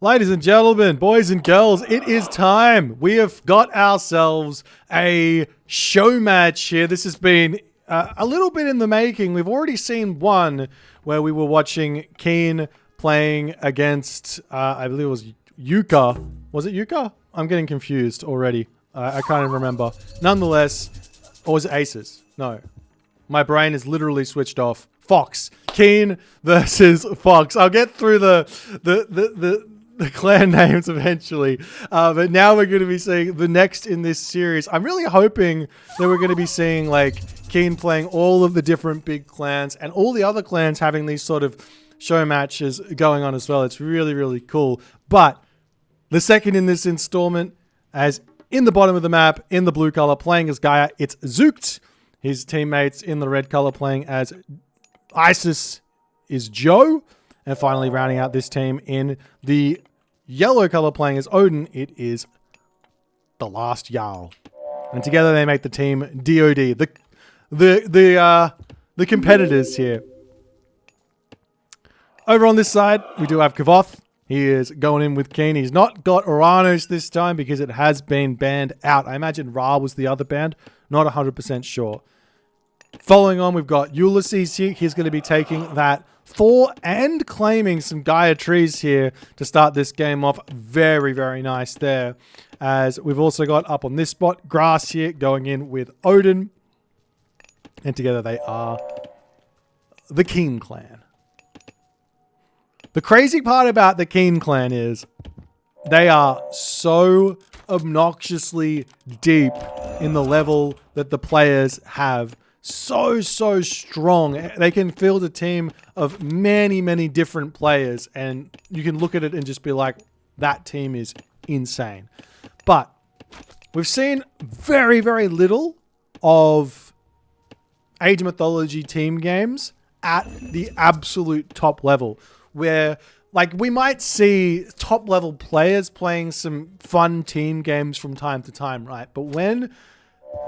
Ladies and gentlemen, boys and girls, it is time. We have got ourselves a show match here. This has been a little bit in the making. We've already seen one where we were watching KeeN playing against, I believe it was Yuka. Was it Yuka? I'm getting confused already. I can't even remember. Nonetheless, or was it Aces? No. My brain is literally switched off. Fox. KeeN versus Fox. I'll get through the clan names eventually. But now we're going to be seeing the next in this series. I'm really hoping that we're going to be seeing like KeeN playing all of the different big clans and all the other clans having these sort of show matches going on as well. It's really, really cool. But the second in this installment, as in the bottom of the map, in the blue color, playing as Gaia, it's Zooked. His teammates in the red color playing as Isis is Joe. And finally, rounding out this team in the yellow color playing as Odin, it is the last Jarl. And together they make the team DoD, the competitors here. Over on this side, we do have Kavoth. He is going in with KeeN. He's not got Uranus this time because it has been banned out. I imagine Ra was the other band. Not 100% sure. Following on, we've got Ulysses here. He's going to be taking that Thor and claiming some Gaia trees here to start this game off. Very, very nice there. As we've also got up on this spot, Grass here going in with Odin. And together they are the KeeN clan. The crazy part about the KeeN clan is they are so obnoxiously deep in the level that the players have. So strong. They can field a team of many different players, and you can look at it and just be like, that team is insane. But we've seen very little of Age of Mythology team games at the absolute top level, where like we might see top level players playing some fun team games from time to time, right? But when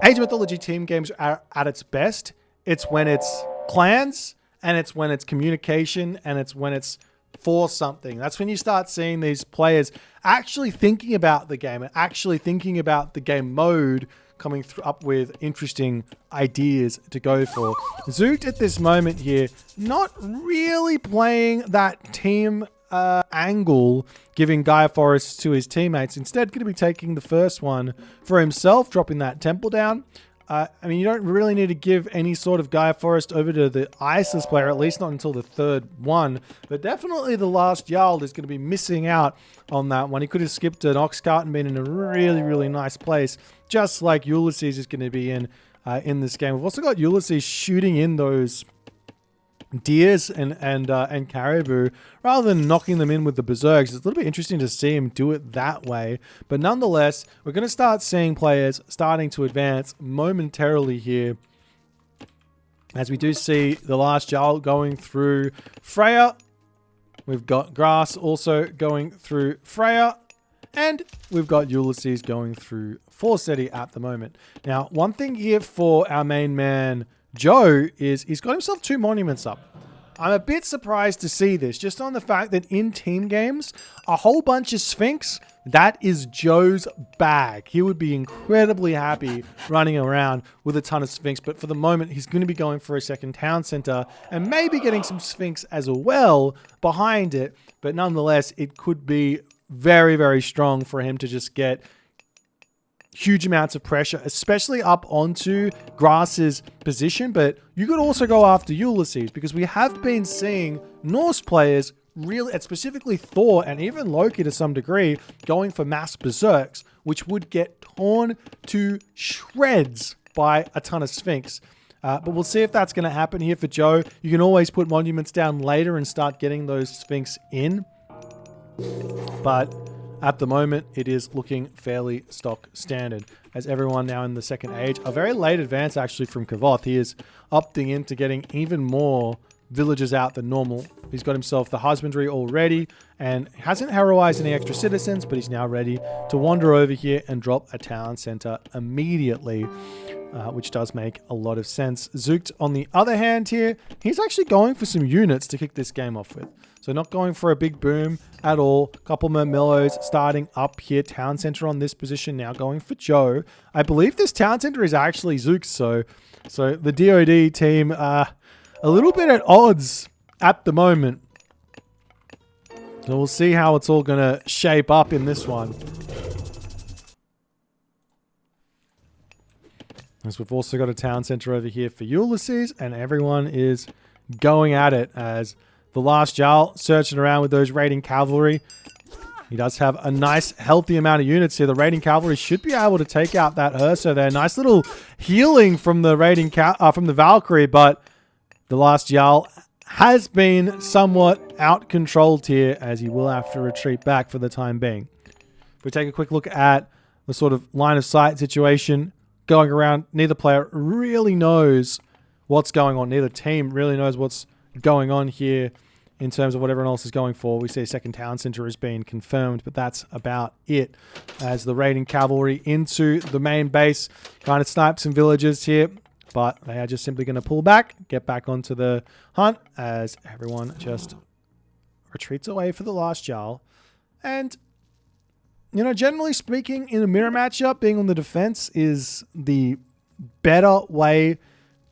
Age of Mythology team games are at its best, it's when it's clans, and it's when it's communication, and it's when it's for something. That's when you start seeing these players actually thinking about the game and actually thinking about the game mode, coming up with interesting ideas to go for. Zooked at this moment here, not really playing that team angle, giving Gaia Forest to his teammates. Instead, going to be taking the first one for himself, dropping that temple down. I mean, you don't really need to give any sort of Gaia Forest over to the Isis player, at least not until the third one. But definitely the last Jarl is going to be missing out on that one. He could have skipped an Ox Cart and been in a really nice place, just like Ulysses is going to be in this game. We've also got Ulysses shooting in those deers and caribou rather than knocking them in with the berserks. It's a little bit interesting to see him do it that way, but nonetheless, we're going to start seeing players starting to advance momentarily here, as we do see the last Jarl going through Freya. We've got Grass also going through Freya, and we've got Ulysses going through Forseti at the moment. Now, one thing here for our main man Joe is he's got himself 2 monuments up. I'm a bit surprised to see this, just on the fact that in team games, a whole bunch of Sphinx, that is Joe's bag. He would be incredibly happy running around with a ton of Sphinx, but for the moment, he's going to be going for a second town center and maybe getting some Sphinx as well behind it. But nonetheless, it could be very strong for him to just get huge amounts of pressure, especially up onto Grass's position. But you could also go after Ulysses, because we have been seeing Norse players really, and specifically Thor and even Loki to some degree, going for mass berserks, which would get torn to shreds by a ton of Sphinx. But we'll see if that's going to happen here for Joe. You can always put monuments down later and start getting those Sphinx in. But at the moment, it is looking fairly stock standard, as everyone now in the second age, a very late advance actually from Kavoth. He is opting into getting even more villagers out than normal. He's got himself the husbandry already and hasn't heroized any extra citizens, but he's now ready to wander over here and drop a town center immediately, which does make a lot of sense. Zookt, on the other hand here, he's actually going for some units to kick this game off with. So not going for a big boom at all. Couple Murmillos starting up here. Town center on this position now going for Joe. I believe this town center is actually Zookt's, so the DoD team a little bit at odds at the moment. So we'll see how it's all going to shape up in this one. As we've also got a town center over here for Ulysses, and everyone is going at it as the last Jarl searching around with those raiding cavalry. He does have a nice, healthy amount of units here. The raiding cavalry should be able to take out that Ursa there. Nice little healing from the raiding from the Valkyrie, but the last Jarl has been somewhat out-controlled here, as he will have to retreat back for the time being. If we take a quick look at the sort of line of sight situation going around, neither player really knows what's going on. Neither team really knows what's going on here in terms of what everyone else is going for. We see a second town center has been confirmed, but that's about it. As the raiding cavalry into the main base, kind of snipe some villagers here, but they are just simply going to pull back, get back onto the hunt as everyone just retreats away for the last Jarl. And, you know, generally speaking, in a mirror matchup, being on the defense is the better way,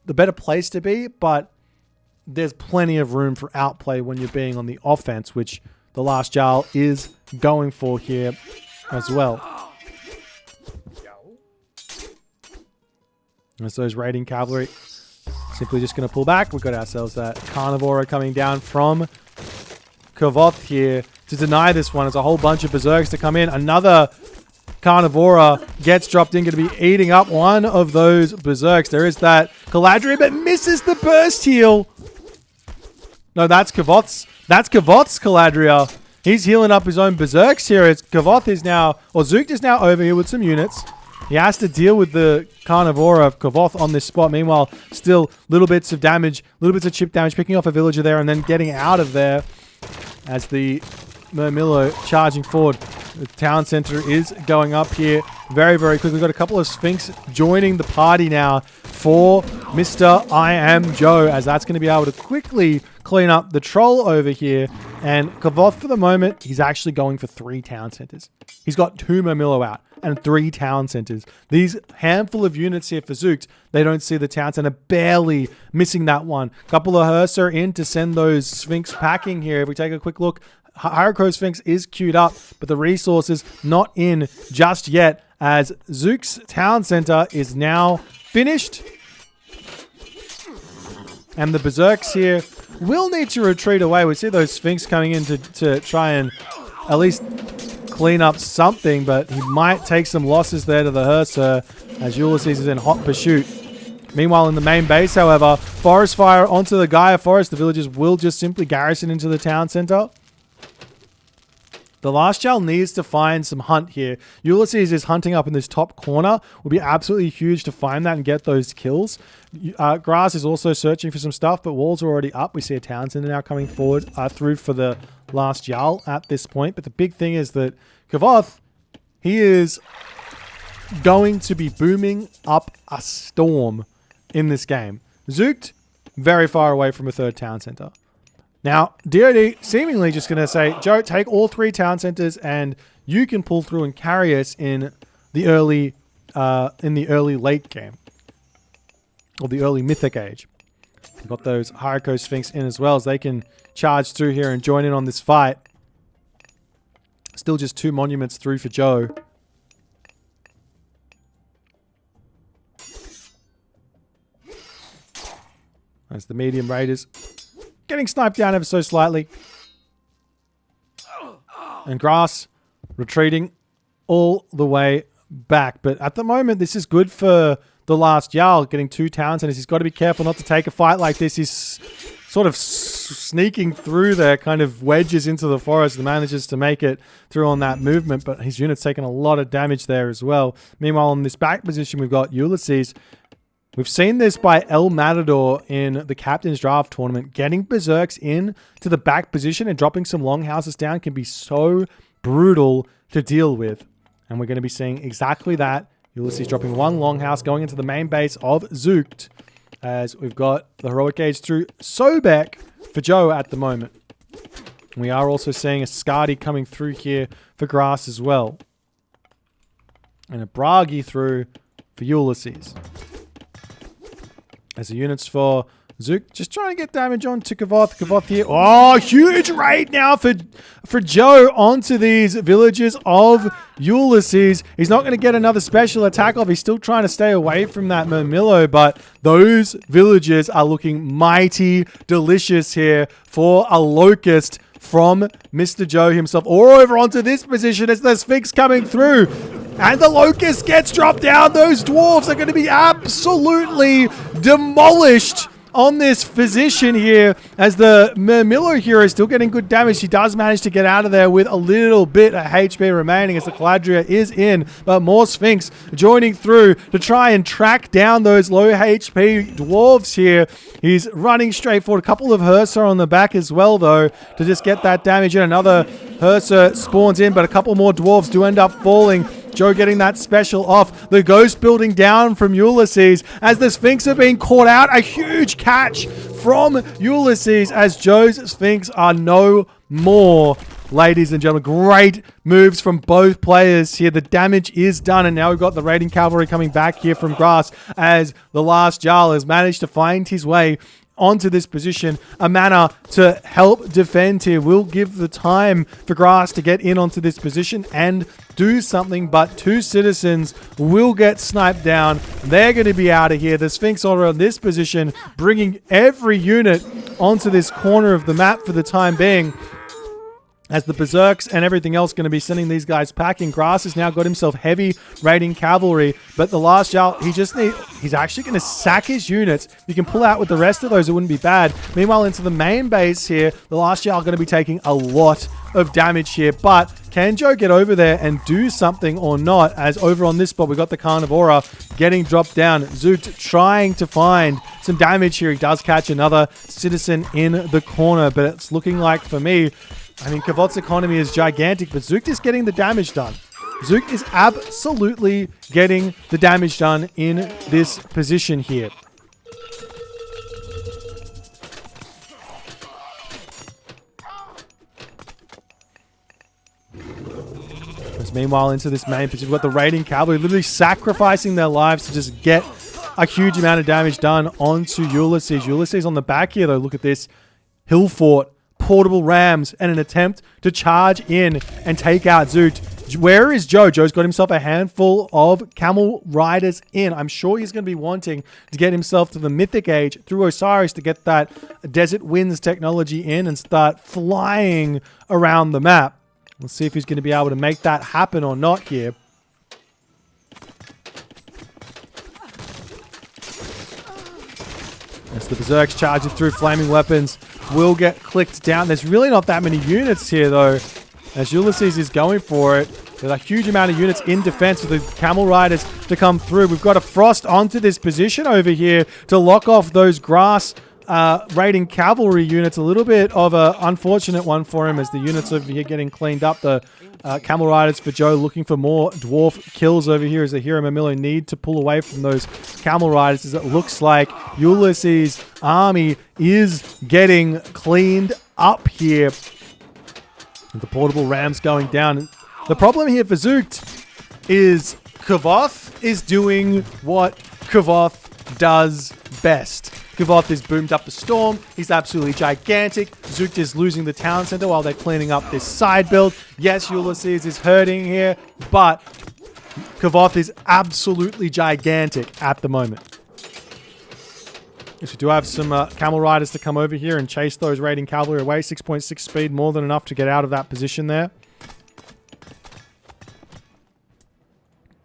the better place to be, but there's plenty of room for outplay when you're being on the offense, which the last Jarl is going for here as well. As those raiding cavalry simply just going to pull back. We've got ourselves that Carnivora coming down from Kavoth here to deny this one. There's a whole bunch of Berserks to come in. Another Carnivora gets dropped in, going to be eating up one of those Berserks. There is that Galadriel, but misses the burst heal. No, that's Kavoth's. That's Kavoth's Galadriel. He's healing up his own Berserks here. It's Kavoth is now, or Zookt is now over here with some units. He has to deal with the Carnivora of Kavoth on this spot. Meanwhile, still little bits of damage, little bits of chip damage, picking off a villager there and then getting out of there as the Murmillo charging forward. The town center is going up here very, very quickly. We've got a couple of Sphinx joining the party now for Mr. I Am Joe, as that's going to be able to quickly clean up the troll over here. And Kavoth, for the moment, he's actually going for 3 town centers. He's got 2 Murmillo out and 3 town centers. These handful of units here for Zookt, they don't see the town center, barely missing that one. Couple of Hursa in to send those Sphinx packing here. If we take a quick look, Hyrule Sphinx is queued up, but the resources not in just yet, as Zookt's town center is now finished. And the Berserks here will need to retreat away. We see those Sphinx coming in to try and at least clean up something, but he might take some losses there to the Hursa as Ulysses is in hot pursuit. Meanwhile, in the main base, however, forest fire onto the Gaia Forest. The villagers will just simply garrison into the town center. The last Jarl needs to find some hunt here. Ulysses is hunting up in this top corner. Will be absolutely huge to find that and get those kills. Grass is also searching for some stuff, but walls are already up. We see a town center now coming forward through for the last Jarl at this point. But the big thing is that Kavoth, he is going to be booming up a storm in this game. Zookt, very far away from a 3rd town center. Now, DoD seemingly just going to say, Joe, take all 3 town centers and you can pull through and carry us in the early late game. Or the early mythic age. We've got those Hyrule Sphinx in as well, as they can charge through here and join in on this fight. Still just 2 monuments through for Joe. As the medium raiders getting sniped down ever so slightly. And Grass retreating all the way back. But at the moment, this is good for the last Jarl, getting 2 town centers. He's got to be careful not to take a fight like this. He's sort of sneaking through there, kind of wedges into the forest and manages to make it through on that movement. But his unit's taken a lot of damage there as well. Meanwhile, in this back position, we've got Ulysses. We've seen this by El Matador in the Captain's Draft tournament. Getting Berserks in to the back position and dropping some longhouses down can be so brutal to deal with. And we're going to be seeing exactly that. Ulysses dropping one longhouse, going into the main base of Zookt, as we've got the heroic gauge through Sobek for Joe at the moment. We are also seeing a Skadi coming through here for Grass as well. And a Bragi through for Ulysses. As the units for Zook just trying to get damage on to Kavoth. Kavoth here. Oh, huge raid now for Joe onto these villages of Ulysses. He's not going to get another special attack off. He's still trying to stay away from that Murmillo, but those villages are looking mighty delicious here for a Locust from Mr. Joe himself. Or over onto this position as the Sphinx coming through. And the Locust gets dropped down. Those dwarves are going to be absolutely demolished on this position here, as the Murmillo here is still getting good damage. She does manage to get out of there with a little bit of HP remaining as the Caladria is in, but more Sphinx joining through to try and track down those low HP dwarves here. He's running straight forward. A couple of Hursa on the back as well, though, to just get that damage in. Another Hursa spawns in, but a couple more dwarves do end up falling. Joe getting that special off. The ghost building down from Ulysses as the Sphinx are being caught out. A huge catch from Ulysses as Joe's Sphinx are no more. Ladies and gentlemen, great moves from both players here. The damage is done, and now we've got the raiding cavalry coming back here from Grass as the last Jarl has managed to find his way onto this position. A mana to help defend here will give the time for Grass to get in onto this position and do something, but two citizens will get sniped down. They're going to be out of here. The Sphinx are on this position, bringing every unit onto this corner of the map for the time being, as the Berserks and everything else going to be sending these guys packing. Grass has now got himself heavy raiding cavalry, but the last Jarl, he's actually going to sack his units. You can pull out with the rest of those, it wouldn't be bad. Meanwhile, into the main base here, the last Jarl going to be taking a lot of damage here, but can Joe get over there and do something or not? As over on this spot, we got the Carnivora getting dropped down. Zoot trying to find some damage here. He does catch another citizen in the corner, but it's looking like, for me, I mean, Kavoth's economy is gigantic, but Zook is getting the damage done. Zook is absolutely getting the damage done in this position here. Meanwhile, into this main position, we've got the raiding cavalry literally sacrificing their lives to just get a huge amount of damage done onto Ulysses. Ulysses on the back here, though, look at this. Hill fort, portable rams, and an attempt to charge in and take out Zoot. Where is Joe? Joe's got himself a handful of camel riders in. I'm sure he's going to be wanting to get himself to the Mythic Age through Osiris to get that Desert Winds technology in and start flying around the map. Let's see if he's going to be able to make that happen or not here. As the Berserks charging through, flaming weapons will get clicked down. There's really not that many units here, though, as Ulysses is going for it. There's a huge amount of units in defense for the Camel Riders to come through. We've got a Frost onto this position over here to lock off those Grass raiding cavalry units. A little bit of an unfortunate one for him as the units over here getting cleaned up. The Camel Riders for Joe looking for more dwarf kills over here as the Hero Murmillo need to pull away from those Camel Riders, as it looks like Ulysses' army is getting cleaned up here. And the portable rams going down. The problem here for Zookt is Kavoth is doing what Kavoth does best. Kavoth is boomed up a storm. He's absolutely gigantic. Zookt is losing the town center while they're cleaning up this side build. Yes, Ulysses is hurting here, but Kavoth is absolutely gigantic at the moment. Yes, we do have some Camel Riders to come over here and chase those raiding cavalry away. 6.6 speed, more than enough to get out of that position there.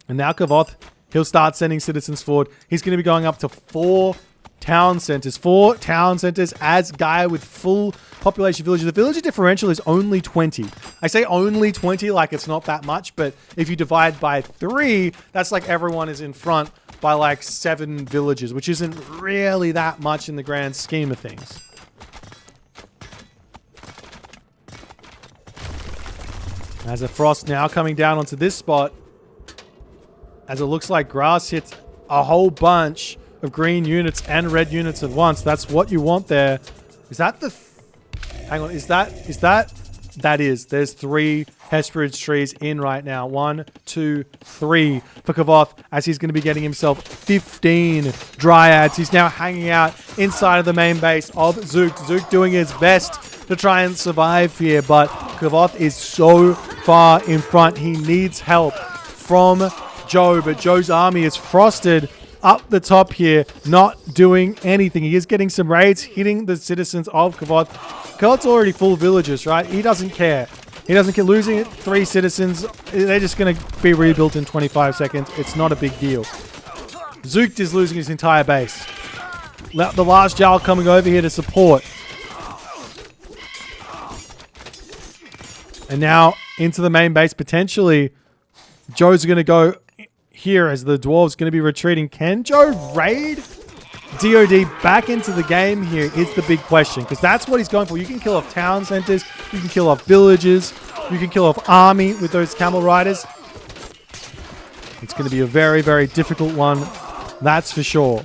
And now Kavoth, he'll start sending citizens forward. He's going to be going up to 4 town centers. 4 town centers as Gaia with full population villages. The villager differential is only 20. I say only 20 like it's not that much, but if you divide by 3, that's like everyone is in front by like 7 villages, which isn't really that much in the grand scheme of things. As a frost now coming down onto this spot, as it looks like grass hits a whole bunch of green units and red units at once. That's what you want there. Is that the... hang on, is that... That is. There's 3 Hesperid's trees in right now. 1, 2, 3 for Kavoth, as he's going to be getting himself 15 Dryads. He's now hanging out inside of the main base of Zook. Zook doing his best to try and survive here, but Kavoth is so far in front. He needs help from Joe, but Joe's army is frosted up the top here, not doing anything. He is getting some raids, hitting the citizens of Kavoth. Kavoth's already full villages, right? He doesn't care. He doesn't care. Losing 3 citizens, they're just going to be rebuilt in 25 seconds. It's not a big deal. Zook is losing his entire base. The last Jarl coming over here to support. And now into the main base, potentially. Joe's going to go here as the dwarves going to be retreating. Can Joe raid DoD back into the game here is the big question, because that's what he's going for. You can kill off town centers, you can kill off villages, you can kill off army with those camel riders. It's going to be a very, very difficult one, that's for sure.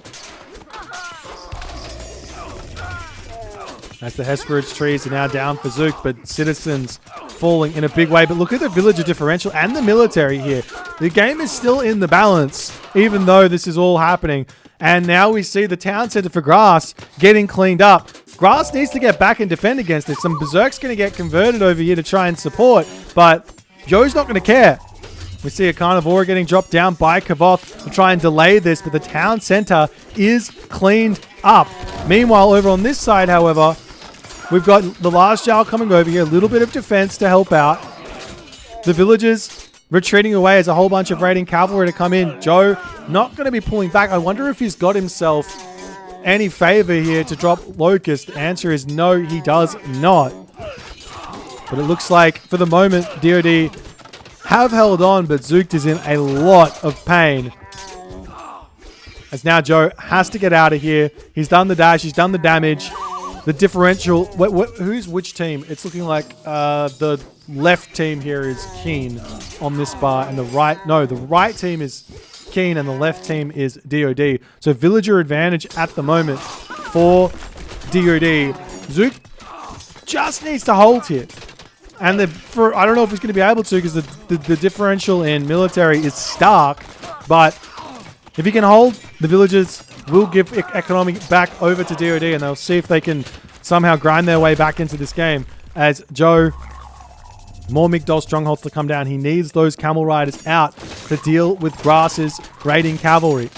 As the Hesperid's trees are now down for Zook, but citizens falling in a big way. But look at the villager differential and the military here. The game is still in the balance, even though this is all happening. And now we see the town center for Grass getting cleaned up. Grass needs to get back and defend against this. Some Berserk's going to get converted over here to try and support, but Joe's not going to care. We see a Carnivore getting dropped down by Kavoth to try and delay this, but the town center is cleaned up. Meanwhile, over on this side, however, we've got the last Jarl coming over here. A little bit of defense to help out. The villagers retreating away as a whole bunch of raiding cavalry to come in. Joe not going to be pulling back. I wonder if he's got himself any favor here to drop Locust. The answer is no, he does not. But it looks like, for the moment, DoD have held on, but Zook is in a lot of pain. As now Joe has to get out of here. He's done the dash. He's done the damage. The differential... who's which team? It's looking like the left team here is KeeN on this bar, and the right... No, the right team is KeeN, and the left team is DoD. So villager advantage at the moment for DoD. Zook just needs to hold here. And I don't know if he's going to be able to, because the differential in military is stark. But if he can hold, the villagers will give economic back over to DoD, and they'll see if they can somehow grind their way back into this game. As Joe, more Migdol strongholds to come down. He needs those camel riders out to deal with Grass's raiding cavalry.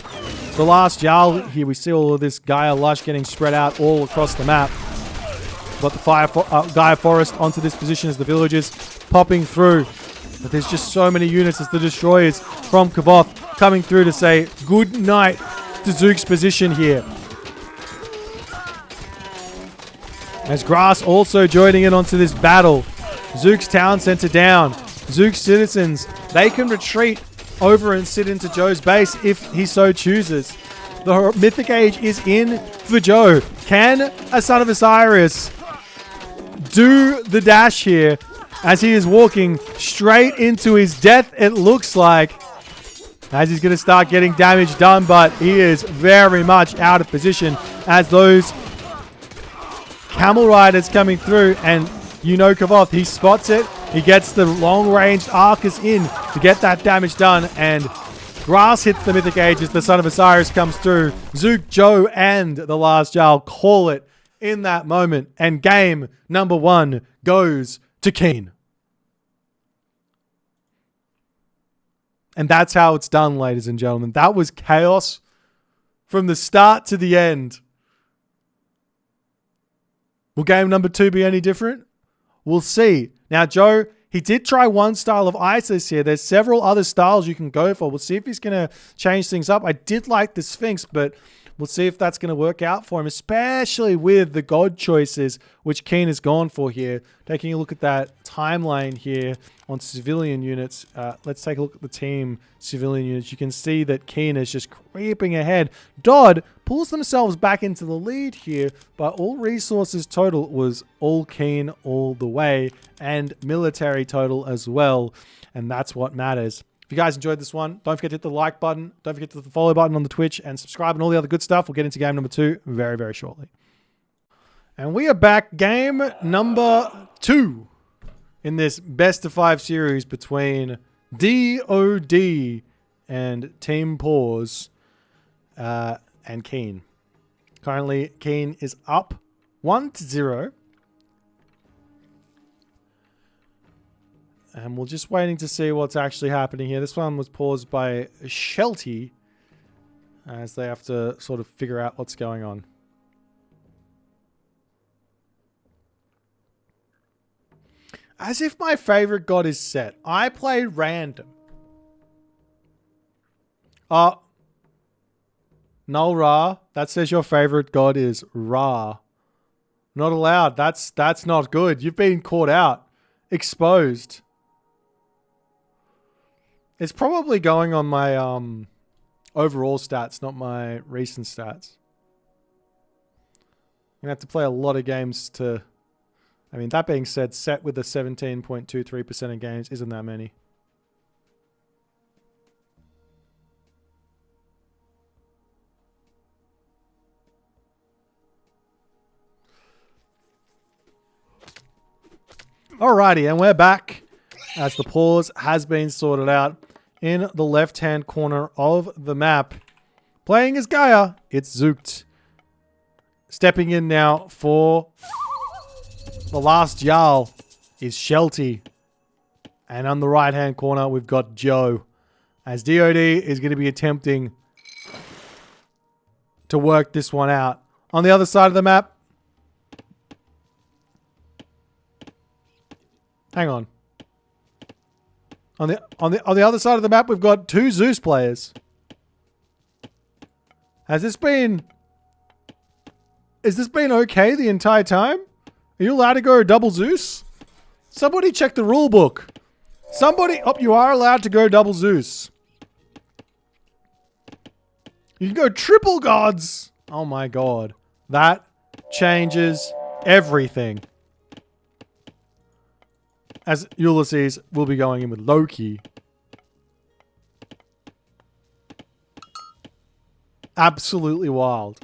The last Jarl here, we see all of this Gaia Lush getting spread out all across the map. Got the Gaia Forest onto this position as the villagers popping through. But there's just so many units as the destroyers from Kavoth coming through to say good night to Zook's position here. As Grass also joining in onto this battle. Zook's town center down. Zook's citizens, they can retreat over and sit into Joe's base if he so chooses. The Mythic Age is in for Joe. Can a Son of Osiris do the dash here as he is walking straight into his death, it looks like, as he's going to start getting damage done, but he is very much out of position as those camel riders coming through, and you know Kavoth, he spots it, he gets the long-ranged Arcus in to get that damage done, and Grass hits the Mythic Age as the Son of Osiris comes through. Zook, Joe, and the last Jarl call it in that moment, and game number 1 goes to KeeN. And that's how it's done, ladies and gentlemen. That was chaos from the start to the end. Will game number 2 be any different? We'll see. Now, Joe, he did try one style of ISIS here. There's several other styles you can go for. We'll see if he's going to change things up. I did like the Sphinx, but We'll see if that's going to work out for him, especially with the God choices, which KeeN has gone for here. Taking a look at that timeline here on civilian units. Let's take a look at the team civilian units. You can see that KeeN is just creeping ahead. DoD pulls themselves back into the lead here, but all resources total was all KeeN all the way, and military total as well. And that's what matters. If you guys enjoyed this one, don't forget to hit the like button. Don't forget to hit the follow button on the Twitch and subscribe and all the other good stuff. We'll get into game number 2 very, very shortly. And we are back, game number 2 in this best of 5 series between DoD and Team Pause and KeeN. Currently, KeeN is up 1-0. And we're just waiting to see what's actually happening here. This one was paused by Shelty as they have to sort of figure out what's going on. As if my favorite god is set. I played random. Null Ra. That says your favorite god is Ra. Not allowed. That's not good. You've been caught out. Exposed. It's probably going on my overall stats, not my recent stats. I'm going to have to play a lot of games to... I mean, that being said, set with a 17.23% of games isn't that many. Alrighty, and we're back as the pause has been sorted out. In the left-hand corner of the map, playing as Gaia, it's Zookt. Stepping in now for the last Jarl is Shelty. And on the right-hand corner, we've got Joe. As DoD is going to be attempting to work this one out. On the other side of the map, hang on. On the other side of the map, we've got 2 Zeus players. Has this been okay the entire time? Are you allowed to go double Zeus? Somebody check the rule book. Somebody, oh, you are allowed to go double Zeus. You can go triple gods. Oh my god. That changes everything. As Ulysses will be going in with Loki. Absolutely wild.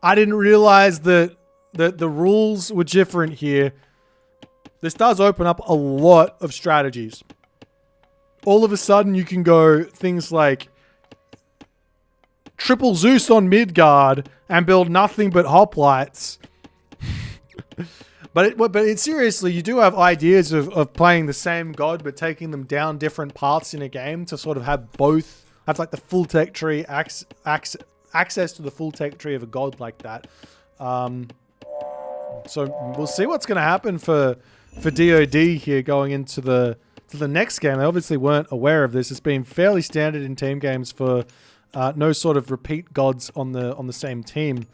I didn't realize that the rules were different here. This does open up a lot of strategies. All of a sudden you can go things like triple Zeus on Midgard and build nothing but hoplites. But seriously, you do have ideas of playing the same god, but taking them down different paths in a game to sort of have both, have like the full tech tree, access to the full tech tree of a god like that. So we'll see what's going to happen for DoD here going into the next game. They obviously weren't aware of this. It's been fairly standard in team games for no sort of repeat gods on the same team.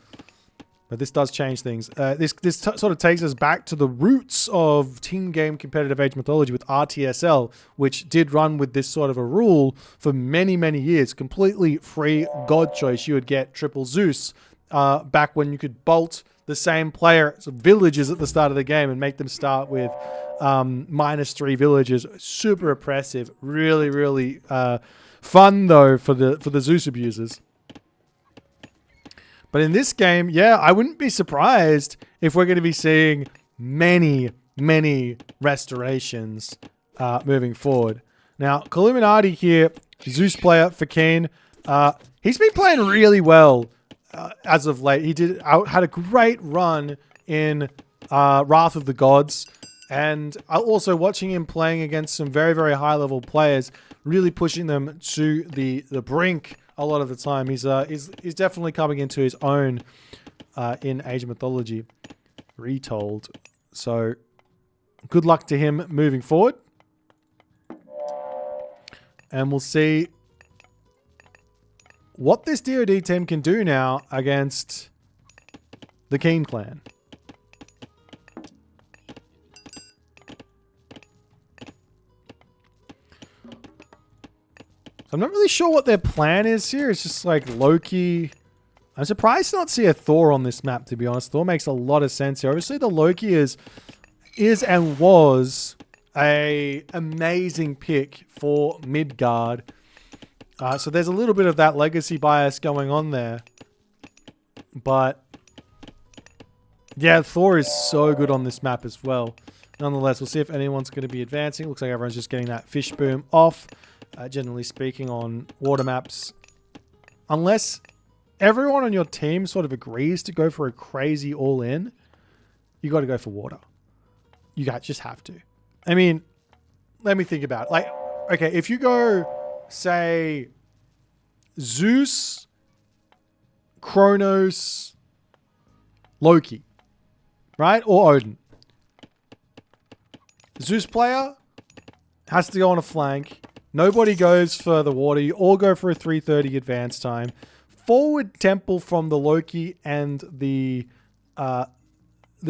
But this does change things. This sort of takes us back to the roots of team game competitive age mythology with RTSL, which did run with this sort of a rule for many, many years. Completely free god choice. You would get triple Zeus back when you could bolt the same player's villages at the start of the game and make them start with -3 villages. Super oppressive. Really, really fun, though, for the Zeus abusers. But in this game, yeah, I wouldn't be surprised if we're going to be seeing many, many restorations moving forward. Now, Illuminati here, Zeus player for KeeN. He's been playing really well as of late. He had a great run in Wrath of the Gods. And also watching him playing against some very, very high-level players, really pushing them to the brink a lot of the time. He's definitely coming into his own in Age of Mythology Retold. So good luck to him moving forward. And we'll see what this DoD team can do now against the KeeN clan. I'm not really sure what their plan is here. It's just like Loki. I'm surprised to not see a Thor on this map, to be honest. Thor makes a lot of sense here. Obviously, the Loki is and was a amazing pick for Midgard. So there's a little bit of that legacy bias going on there. But yeah, Thor is so good on this map as well. Nonetheless, we'll see if anyone's going to be advancing. Looks like everyone's just getting that fish boom off. Generally speaking, on water maps, unless everyone on your team sort of agrees to go for a crazy all-in, you got to go for water. You guys just have to. I mean, let me think about it. Like, okay, if you go, say, Zeus, Kronos, Loki, right? Or Odin. Zeus player has to go on a flank. Nobody goes for the water. You all go for a 330 advance time. Forward temple from the Loki and the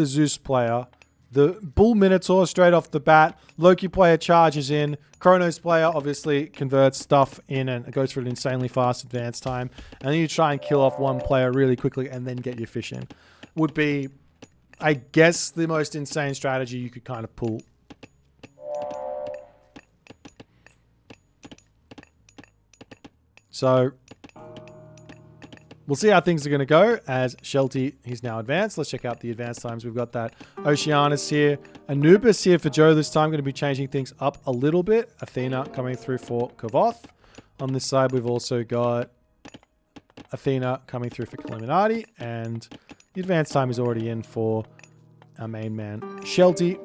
Zeus player. The Bull Minotaur straight off the bat. Loki player charges in. Kronos player obviously converts stuff in and goes for an insanely fast advance time. And then you try and kill off one player really quickly and then get your fish in. Would be, I guess, the most insane strategy you could kind of pull. So, we'll see how things are going to go as Shelty, he's now advanced. Let's check out the advanced times. We've got that Oceanus here. Anubis here for Joe this time. Going to be changing things up a little bit. Athena coming through for Kavoth. On this side, we've also got Athena coming through for Illuminati. And the advanced time is already in for our main man, Shelty,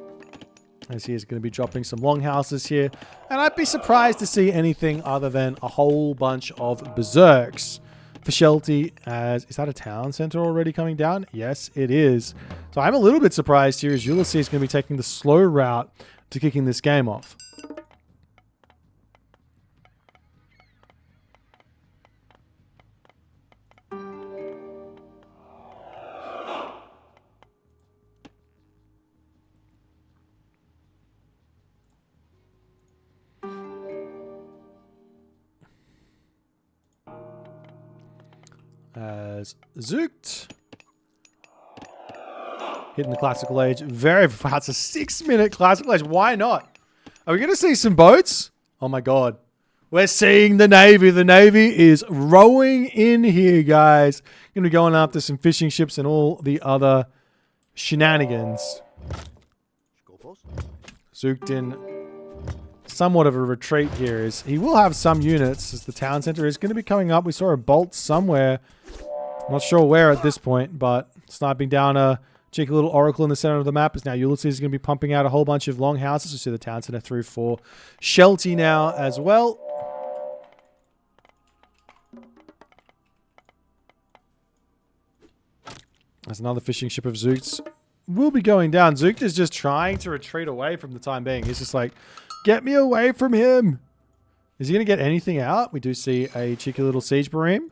as he is going to be dropping some longhouses here. And I'd be surprised to see anything other than a whole bunch of berserks for Shelty. As is that a town center already coming down? Yes, it is. So I'm a little bit surprised here as Ulysses is going to be taking the slow route to kicking this game off. As Zooked hitting the classical age very fast. It's a 6-minute classical age. Why not? Are we going to see some boats? Oh my god. We're seeing the Navy. The Navy is rowing in here, guys. Going to be going after some fishing ships and all the other shenanigans. Zooked in somewhat of a retreat here. Is he will have some units as the town center is going to be coming up. We saw a bolt somewhere. Not sure where at this point, but sniping down a cheeky little oracle in the center of the map is now Ulysses is going to be pumping out a whole bunch of long houses. We see the town center through for Shelty now as well. There's another fishing ship of Zook's. Will be going down. Zooked is just trying to retreat away from the time being. He's just like, get me away from him. Is he going to get anything out? We do see a cheeky little siege Bareem.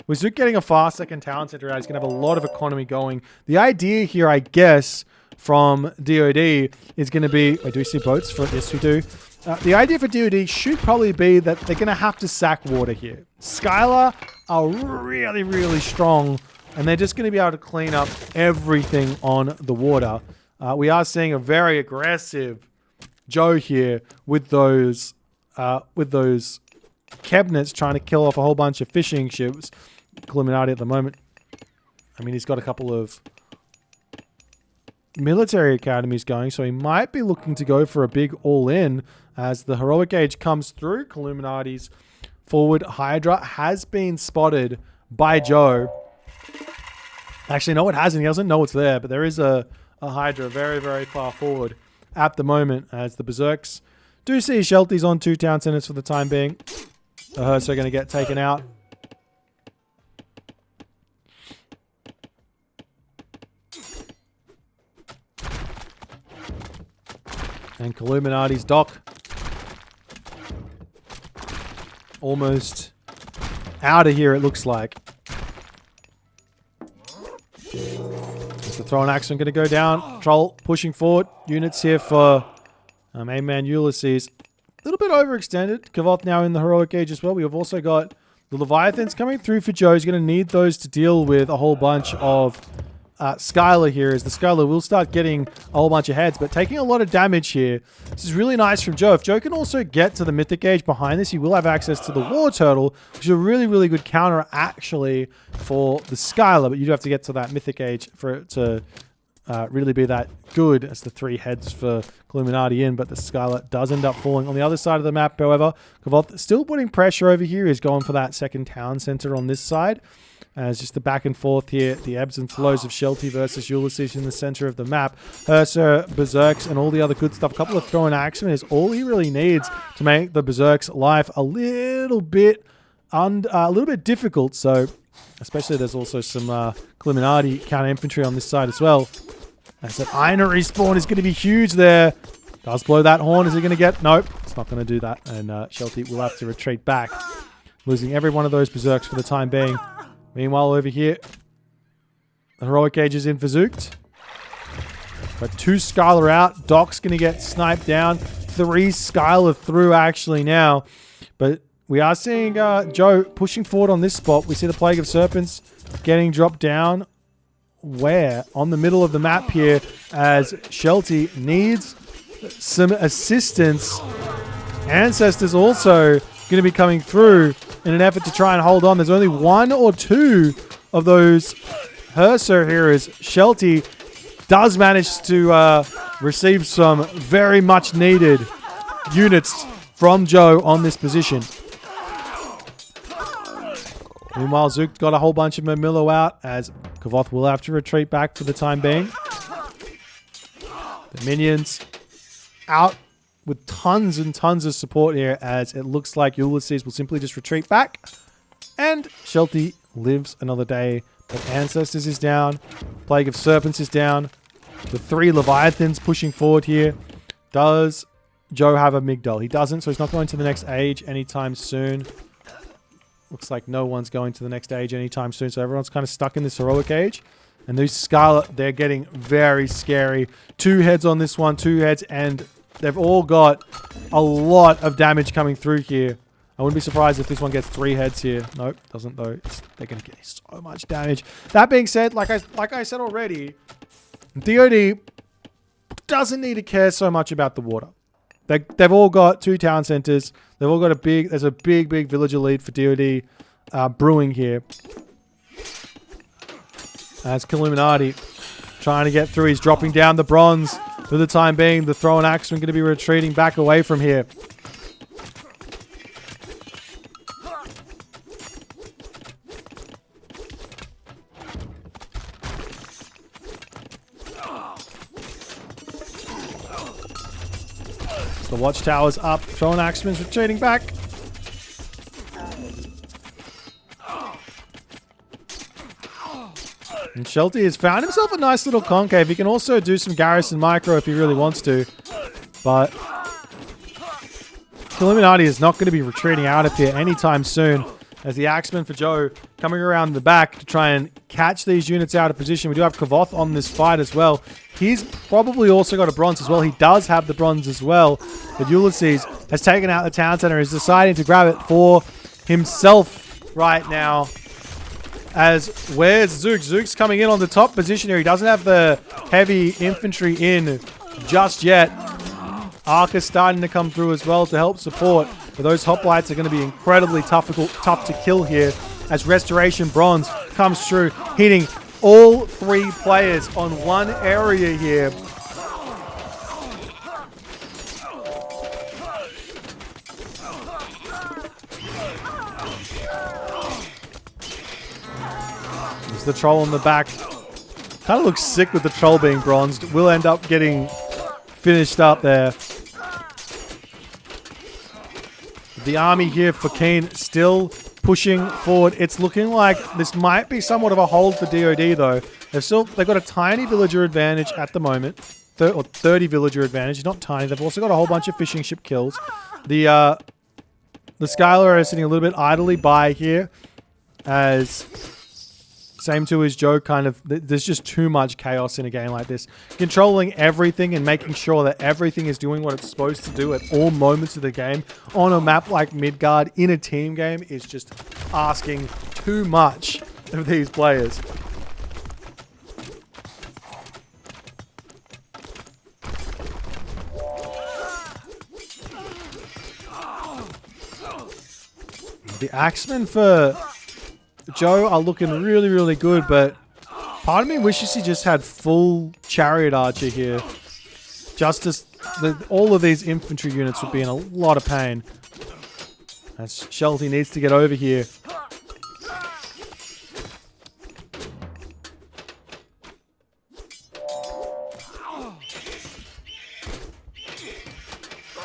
With Zook getting a fast second town center out, he's going to have a lot of economy going. The idea here, I guess, from DoD is going to be... I do see boats. Yes, we do. The idea for DoD should probably be that they're going to have to sack water here. Skylar are really, really strong, and they're just going to be able to clean up everything on the water. We are seeing a very aggressive Joe here with those cabinets trying to kill off a whole bunch of fishing ships. Illuminati at the moment. I mean, he's got a couple of military academies going, so he might be looking to go for a big all-in as the heroic age comes through. Illuminati's forward Hydra has been spotted by Joe. Actually, no, it hasn't. He doesn't know it's there, but there is a Hydra very, very far forward at the moment as the Berserks do see Shelty's on 2 town centers for the time being. The Hearths are going to get taken out. And Illuminati's dock almost out of here, it looks like. Is the throwing axe going to go down? Troll pushing forward. Units here for main man Ulysses. A little bit overextended. Kavoth now in the heroic age as well. We have also got the Leviathans coming through for Joe. He's going to need those to deal with a whole bunch of Skylar here, as the Skylar will start getting a whole bunch of heads, but taking a lot of damage here. This is really nice from Joe. If Joe can also get to the Mythic Age behind this, he will have access to the War Turtle, which is a really, really good counter actually for the Skylar, but you do have to get to that Mythic Age for it to really be that good as the 3 heads for Illuminati in, but the Skylar does end up falling. On the other side of the map, however, Kavoth still putting pressure over here. He's going for that second town center on this side. It's just the back and forth here, the ebbs and flows of Shelty versus Ulysses in the center of the map. Herser, Berserks, and all the other good stuff. A couple of throwing axemen is all he really needs to make the Berserk's life a little bit difficult. So, especially there's also some Illuminati counter infantry on this side as well. As that Iron respawn is going to be huge there. Does blow that horn. Is he going to get? Nope, it's not going to do that. And Shelty will have to retreat back, losing every one of those Berserks for the time being. Meanwhile, over here, the heroic age is in for Zookt. But 2 Skylar out. Doc's going to get sniped down. 3 Skylar through actually now. But we are seeing Joe pushing forward on this spot. We see the Plague of Serpents getting dropped down. Where? On the middle of the map here, as Shelty needs some assistance. Ancestors also going to be coming through in an effort to try and hold on. There's only 1 or 2 of those Herser here, as Shelty does manage to receive some very much needed units from Joe on this position. Meanwhile, Zook got a whole bunch of Mamillo out, as Kavoth will have to retreat back for the time being. The minions out with tons and tons of support here, as it looks like Ulysses will simply just retreat back. And Shelty lives another day. But Ancestors is down. Plague of Serpents is down. The 3 Leviathans pushing forward here. Does Joe have a Migdal? He doesn't, so he's not going to the next age anytime soon. Looks like no one's going to the next age anytime soon, so everyone's kind of stuck in this heroic age. And these Scarlet, they're getting very scary. 2 heads on this one, 2 heads, and they've all got a lot of damage coming through here. I wouldn't be surprised if this one gets 3 heads here. Nope, doesn't though. They're going to get so much damage. That being said, like I said already, DoD doesn't need to care so much about the water. They've all got 2 town centers. They've all got there's a big villager lead for DoD brewing here. As Illuminati trying to get through. He's dropping down the bronze for the time being. The throwing axeman going to be retreating back away from here. The watchtower's up. Throwing axeman's retreating back. And Shelty has found himself a nice little concave. He can also do some garrison micro if he really wants to. But Illuminati is not going to be retreating out of here anytime soon, as the axeman for Joe coming around the back to try and catch these units out of position. We do have Kavoth on this fight as well. He's probably also got a bronze as well. He does have the bronze as well. But Ulysses has taken out the town center. He's deciding to grab it for himself right now. As where's Zook? Zook's coming in on the top position here. He doesn't have the heavy infantry in just yet. Arc is starting to come through as well to help support. But those hoplites are going to be incredibly tough to kill here, as Restoration Bronze comes through, hitting all 3 players on one area here. There's the troll on the back. Kind of looks sick with the troll being bronzed. Will end up getting finished up there. The army here for KeeN still pushing forward. It's looking like this might be somewhat of a hold for DoD though. They've got a tiny villager advantage at the moment. 30 villager advantage. Not tiny. They've also got a whole bunch of fishing ship kills. The Skylar are sitting a little bit idly by here. as same too as Joe kind of, there's just too much chaos in a game like this. Controlling everything and making sure that everything is doing what it's supposed to do at all moments of the game on a map like Midgard in a team game is just asking too much of these players. The Axemen for Joe are looking really, really good, but part of me wishes he just had full Chariot Archer here. Just as all of these infantry units would be in a lot of pain. As Shelty needs to get over here.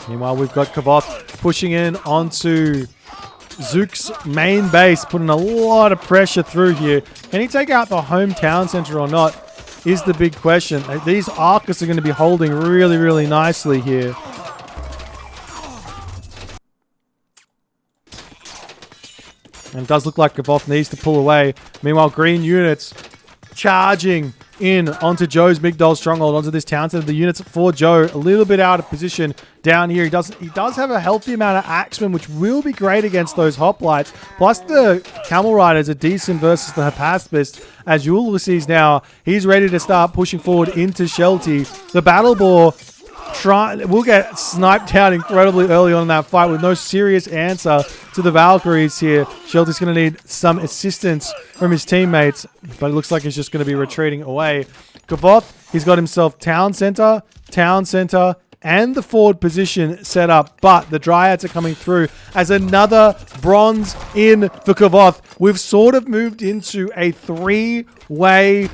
Meanwhile, we've got Kavoth pushing in onto Zook's main base, putting a lot of pressure through here. Can he take out the hometown center or not is the big question. These Arcus are going to be holding really, really nicely here. And it does look like Kavoth needs to pull away. Meanwhile, green units charging in onto Joe's Migdol stronghold, onto this town center. The units for Joe a little bit out of position down here. He does have a healthy amount of axemen, which will be great against those hoplites. Plus the camel riders are decent versus the Hapaspist. As Ulysses now, he's ready to start pushing forward into Shelty. The battle boar will get sniped out incredibly early on in that fight with no serious answer to the Valkyries here. Shelty's going to need some assistance from his teammates, but it looks like he's just going to be retreating away. Kavoth, he's got himself town center, and the forward position set up, but the Dryads are coming through as another bronze in for Kavoth. We've sort of moved into a three-way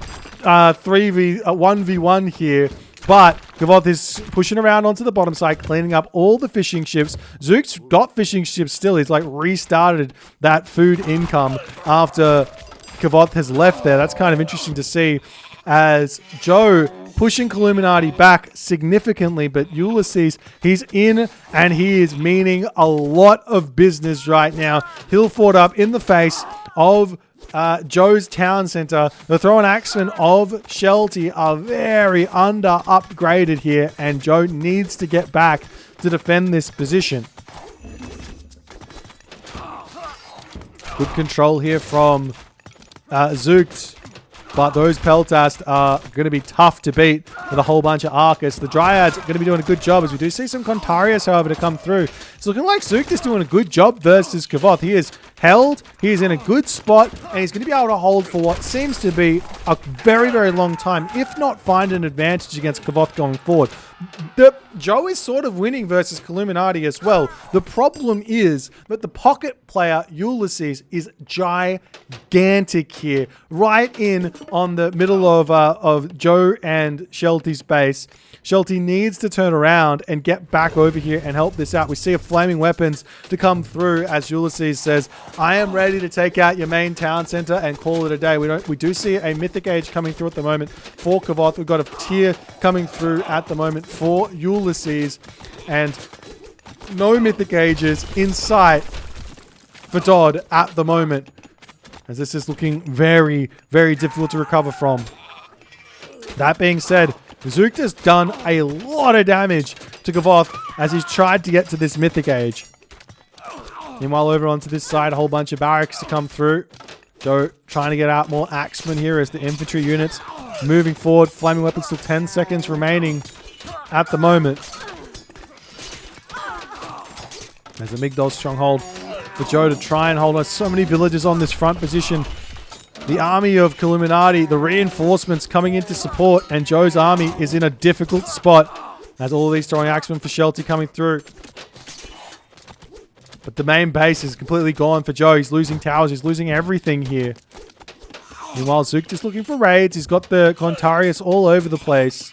1v1 here. But Kavoth is pushing around onto the bottom side, cleaning up all the fishing ships. Zook's got fishing ships still. He's like restarted that food income after Kavoth has left there. That's kind of interesting to see as Joe pushing Illuminati back significantly. But Ulysses, he's in and he is meaning a lot of business right now. He'll fought up in the face of Joe's town center. The throw and axemen of Shelty are very under upgraded here, and Joe needs to get back to defend this position. Good control here from Zook, but those Peltast are going to be tough to beat with a whole bunch of Arcus. The Dryads are going to be doing a good job as we do see some Contarius, however, to come through. It's looking like Zook is doing a good job versus Kavoth. He is held, he is in a good spot, and he's going to be able to hold for what seems to be a very, very long time, if not find an advantage against Kavoth going forward. Joe is sort of winning versus Illuminati as well. The problem is that the pocket player, Ulysses, is gigantic here. Right in on the middle of Joe and Shelty's base. Shelty needs to turn around and get back over here and help this out. We see a flaming weapons to come through as Ulysses says, I am ready to take out your main town center and call it a day. We do see a mythic age coming through at the moment for Kavoth. We've got a tier coming through at the moment for Ulysses, and no mythic ages in sight for DoD at the moment, as this is looking very, very difficult to recover from. That being said, Zook has done a lot of damage to Kavoth as he's tried to get to this mythic age. Meanwhile, over onto this side, a whole bunch of barracks to come through. Joe trying to get out more axemen here as the infantry units moving forward. Flaming weapons still 10 seconds remaining at the moment. There's a Migdol stronghold for Joe to try and hold on. So many villagers on this front position. The army of Illuminati, the reinforcements coming in to support, and Joe's army is in a difficult spot as all of these throwing axemen for Shelty coming through. But the main base is completely gone for Joe. He's losing towers. He's losing everything here. Meanwhile, Zook just looking for raids. He's got the Contarius all over the place.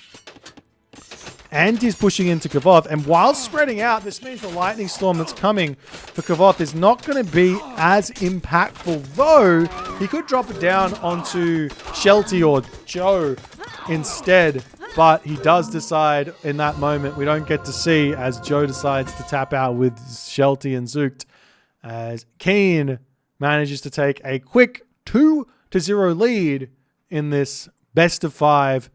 And he's pushing into Kavoth. And while spreading out, this means the lightning storm that's coming for Kavoth is not going to be as impactful. Though, he could drop it down onto Shelty or Joe instead. But he does decide in that moment, we don't get to see, as Joe decides to tap out with Shelty and Zook. As KeeN manages to take a quick 2-0 lead in this best of 5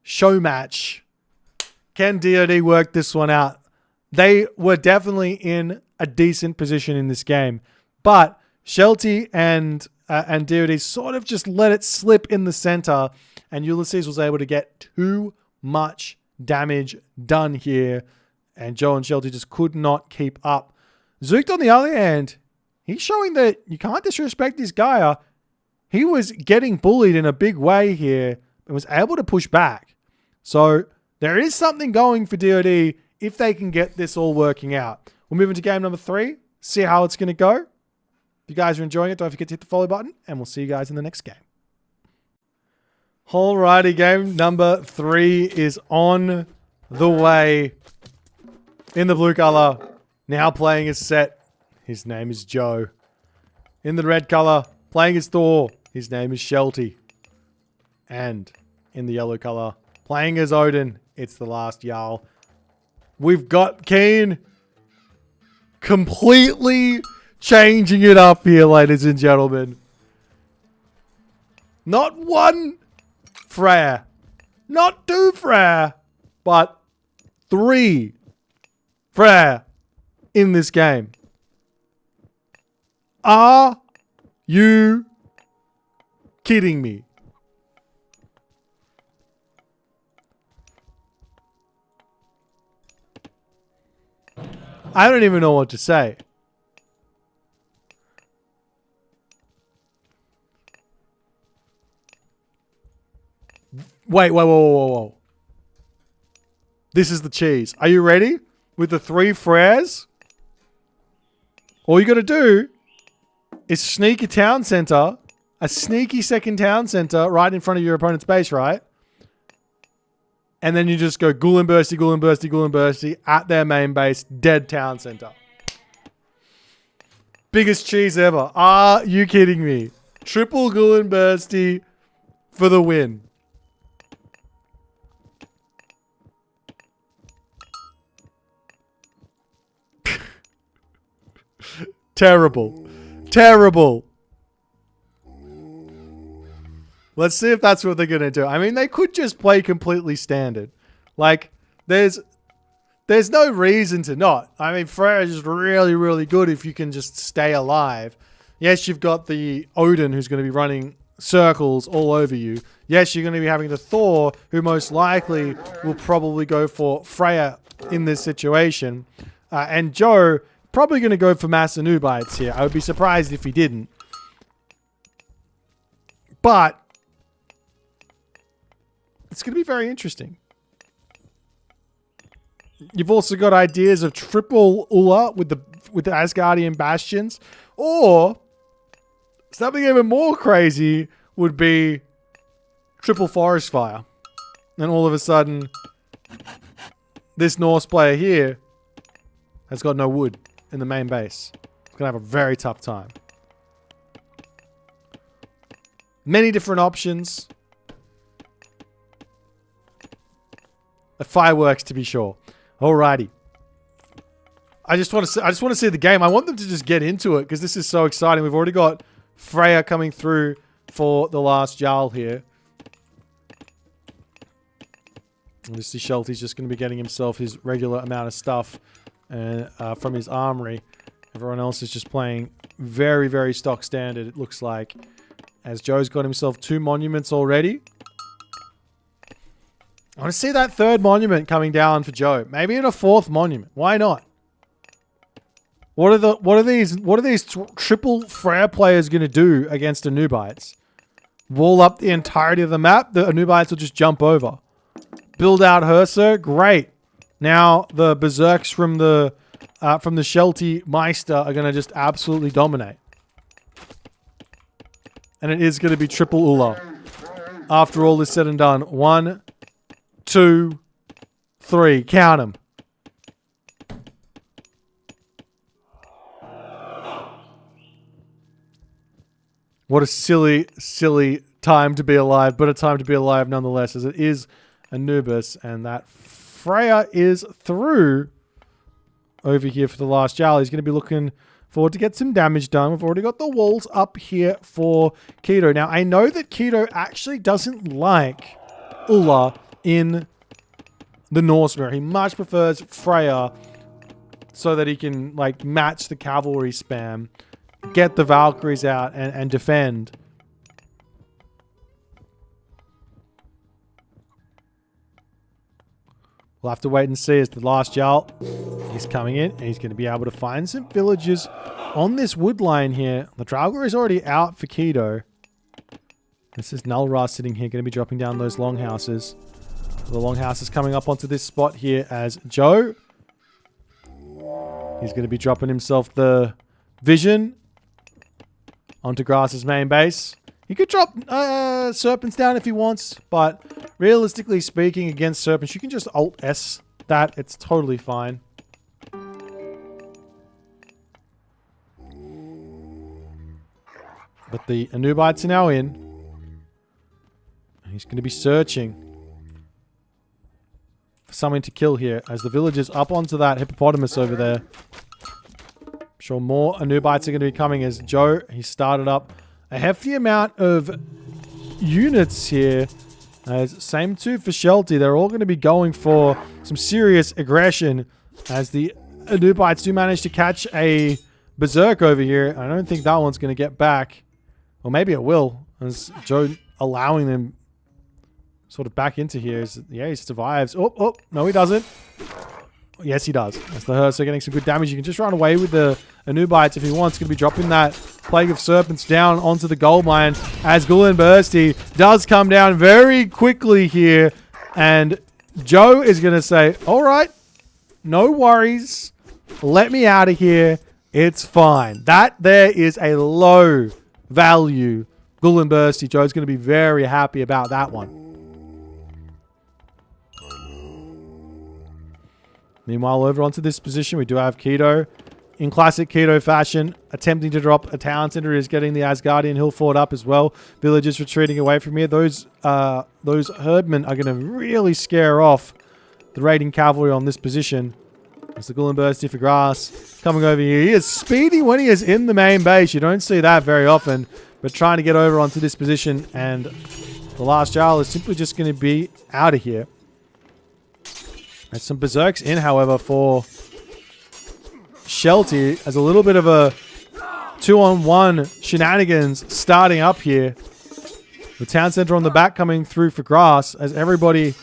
show match. Can DoD work this one out? They were definitely in a decent position in this game, but Shelty and DoD sort of just let it slip in the center, and Ulysses was able to get too much damage done here, and Joe and Shelty just could not keep up. Zooked, on the other hand, he's showing that you can't disrespect this guy. He was getting bullied in a big way here and was able to push back. So there is something going for DoD if they can get this all working out. We'll move into game number 3, see how it's going to go. If you guys are enjoying it, don't forget to hit the follow button, and we'll see you guys in the next game. Alrighty, game number 3 is on the way. In the blue color, now playing his set. His name is Joe. In the red color, playing his Thor. His name is Shelty. And in the yellow color, playing as Odin. It's the last Jarl. We've got KeeN completely changing it up here, ladies and gentlemen. Not 1 Freya, not 2 Freya, but 3 Freya in this game. Are you kidding me? I don't even know what to say. Wait, whoa. This is the cheese. Are you ready? With the 3 Freyas? All you got to do is sneak a town center, a sneaky second town center right in front of your opponent's base, right? And then you just go Ghoul Bursty at their main base, dead town center. Biggest cheese ever. Are you kidding me? Triple Ghoul Bursty for the win. Terrible. Terrible. Let's see if that's what they're going to do. I mean, they could just play completely standard. Like, there's no reason to not. I mean, Freya is really, really good if you can just stay alive. Yes, you've got the Odin who's going to be running circles all over you. Yes, you're going to be having the Thor who most likely will probably go for Freya in this situation. And Joe probably going to go for mass Anubites here. I would be surprised if he didn't. But it's going to be very interesting. You've also got ideas of triple Ulla with the Asgardian Bastions. Or something even more crazy would be triple Forest Fire. And all of a sudden, this Norse player here has got no wood in the main base. It's going to have a very tough time. Many different options. A fireworks to be sure. Alrighty. I just want to see the game. I want them to just get into it because this is so exciting. We've already got Freya coming through for the last Jarl here. Obviously, Shelty's just going to be getting himself his regular amount of stuff from his armory. Everyone else is just playing very, very stock standard, it looks like. As Joe's got himself 2 monuments already. I want to see that 3rd monument coming down for Joe. Maybe in a 4th monument. Why not? What are these triple Freya players going to do against Anubites? Wall up the entirety of the map? The Anubites will just jump over. Build out Herser? Great. Now the Berserks from the Shelty Meister are going to just absolutely dominate. And it is going to be triple Ulla. After all is said and done. 1, 2, 3. Count them. What a silly, silly time to be alive, but a time to be alive nonetheless, as it is Anubis, and that Freya is through over here for the last Jarl. He's going to be looking forward to get some damage done. We've already got the walls up here for Keto. Now, I know that Keto actually doesn't like Ulla in the Norse mirror. He much prefers Freya so that he can like match the cavalry spam, get the Valkyries out and defend. We'll have to wait and see as the last Jarl, he's coming in and he's going to be able to find some villagers on this wood line here. The Draugr is already out for Keto. This is Nulra sitting here, going to be dropping down those longhouses. The longhouse is coming up onto this spot here as Joe. He's going to be dropping himself the vision onto Grass's main base. He could drop Serpents down if he wants, but realistically speaking, against Serpents, you can just Alt-S that. It's totally fine. But the Anubites are now in. He's going to be searching for something to kill here as the villagers up onto that hippopotamus over there. I'm sure more Anubites are going to be coming as Joe, he started up a hefty amount of units here. Same too for Shelty. They're all going to be going for some serious aggression as the Anubites do manage to catch a Berserk over here. I don't think that one's going to get back. Or maybe it will, as Joe allowing them sort of back into here. Yeah, he survives. Oh, no he doesn't. Yes, he does. As the Herser getting some good damage. You can just run away with the Anubites if he wants. Going to be dropping that Plague of Serpents down onto the gold mine as Gullinbursty does come down very quickly here. And Joe is going to say, all right, no worries. Let me out of here. It's fine. That there is a low value Gullinbursty. Joe's going to be very happy about that one. Meanwhile, over onto this position, we do have Keto. In classic Keto fashion, attempting to drop a town center, is getting the Asgardian hill fort up as well. Villagers retreating away from here. Those herdmen are going to really scare off the raiding cavalry on this position. As the Gullinbursty for grass coming over here. He is speedy when he is in the main base. You don't see that very often. But trying to get over onto this position, and the last Jarl is simply just going to be out of here. There's some Berserks in, however, for Shelty as a little bit of a 2-on-1 shenanigans starting up here. The town center on the back coming through for grass as everybody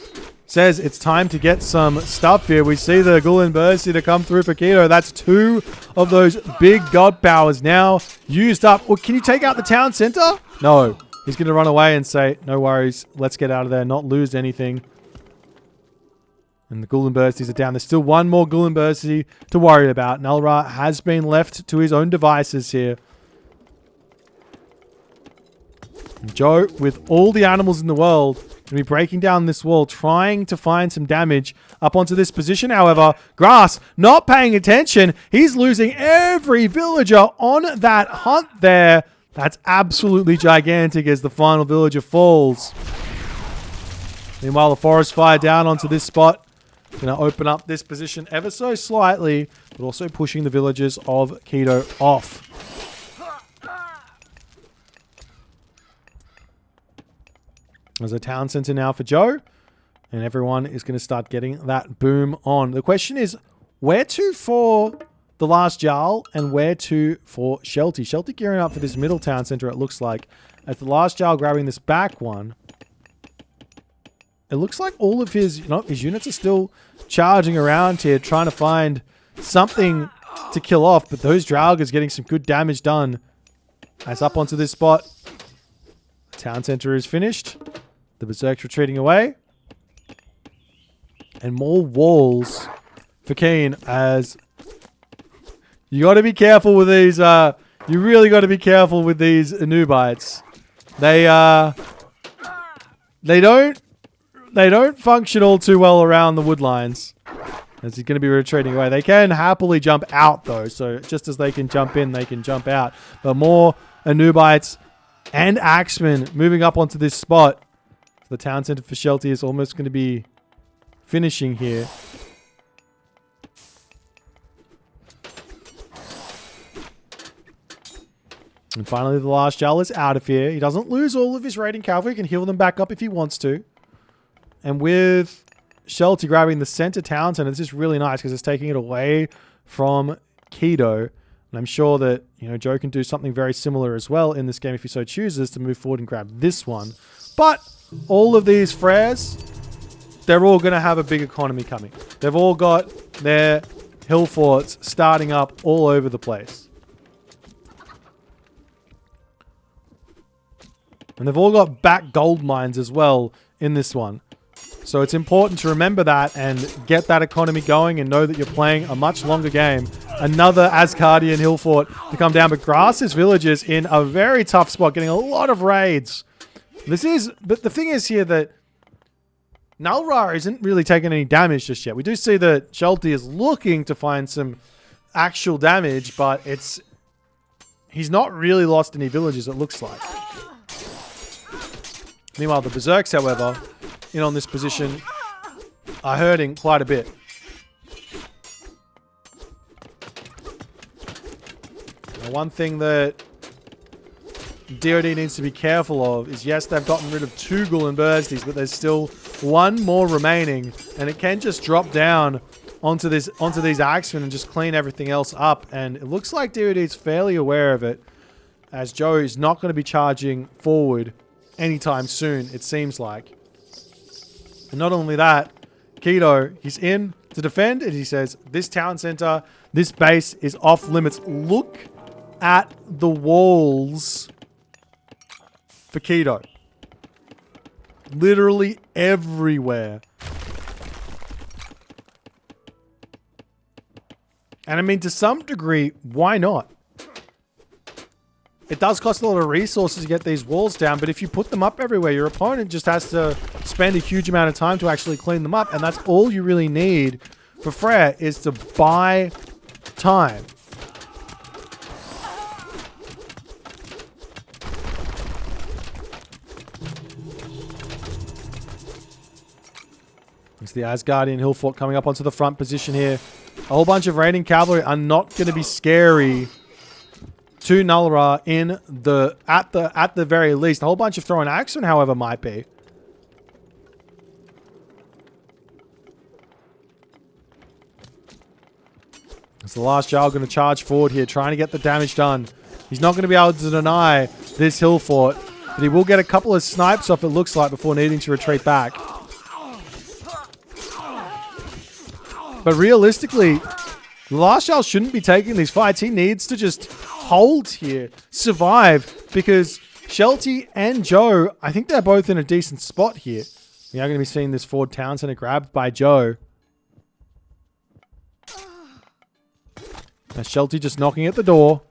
says it's time to get some stuff here. We see the Gullinbursty to come through for Keto. That's 2 of those big god powers now used up. Well, can you take out the town center? No. He's going to run away and say, no worries, let's get out of there, not lose anything. And the Gullinbursties are down. There's still one more Gullinbursty to worry about. Nulra has been left to his own devices here. And Joe, with all the animals in the world, going to be breaking down this wall, trying to find some damage up onto this position. However, Grass not paying attention. He's losing every villager on that hunt there. That's absolutely gigantic as the final villager falls. Meanwhile, the forest fire down onto this spot. Going to open up this position ever so slightly, but also pushing the villagers of Keto off. There's a town center now for Joe, and everyone is going to start getting that boom on. The question is, where to for the last Jarl and where to for Shelty? Shelty gearing up for this middle town center, it looks like, as the last Jarl grabbing this back one. It looks like all of his units are still charging around here, trying to find something to kill off. But those Draugrs getting some good damage done. As up onto this spot, the town center is finished. The Berserk's retreating away. And more walls for KeeN as you got to be careful with these. You really got to be careful with these Anubites. They don't function all too well around the wood lines. As he's going to be retreating away. They can happily jump out though. So just as they can jump in, they can jump out. But more Anubites and Axemen moving up onto this spot. The town center for Shelty is almost going to be finishing here. And finally, the last Jarl is out of here. He doesn't lose all of his raiding cavalry. He can heal them back up if he wants to. And with Shelty grabbing the center town center, this is really nice because it's taking it away from Keto. And I'm sure that, Joe can do something very similar as well in this game if he so chooses to move forward and grab this one. But all of these Freyas, they're all going to have a big economy coming. They've all got their hill forts starting up all over the place. And they've all got back gold mines as well in this one. So it's important to remember that and get that economy going and know that you're playing a much longer game. Another Asgardian hill fort to come down. But Grass's village is in a very tough spot, getting a lot of raids. But the thing is here that Nulra isn't really taking any damage just yet. We do see that Shelty is looking to find some actual damage, but he's not really lost any villages, it looks like. Meanwhile, the Berserks, however, in on this position, are hurting quite a bit. Now, one thing that DoD needs to be careful of is, yes, they've gotten rid of 2 Ghoul and Bursties, but there's still 1 more remaining, and it can just drop down onto these Axemen and just clean everything else up. And it looks like DoD is fairly aware of it, as Joe is not going to be charging forward anytime soon, it seems like. And not only that, Keto, he's in to defend, and he says, this town center, this base is off limits. Look at the walls for Keto. Literally everywhere. And I mean, to some degree, why not? It does cost a lot of resources to get these walls down, but if you put them up everywhere, your opponent just has to spend a huge amount of time to actually clean them up, and that's all you really need for Freya, is to buy time. It's the Asgardian hill fort coming up onto the front position here. A whole bunch of raiding cavalry are not going to be scary to Nulra at the very least. A whole bunch of throwing axemen, however, might be. It's the last Jarl going to charge forward here, trying to get the damage done. He's not going to be able to deny this hill fort, but he will get a couple of snipes off, it looks like, before needing to retreat back. But realistically, the last Jarl shouldn't be taking these fights. He needs to just hold here, survive, because Shelty and Joe, I think they're both in a decent spot here. We are going to be seeing this forward town center grabbed by Joe. Now Shelty just knocking at the door.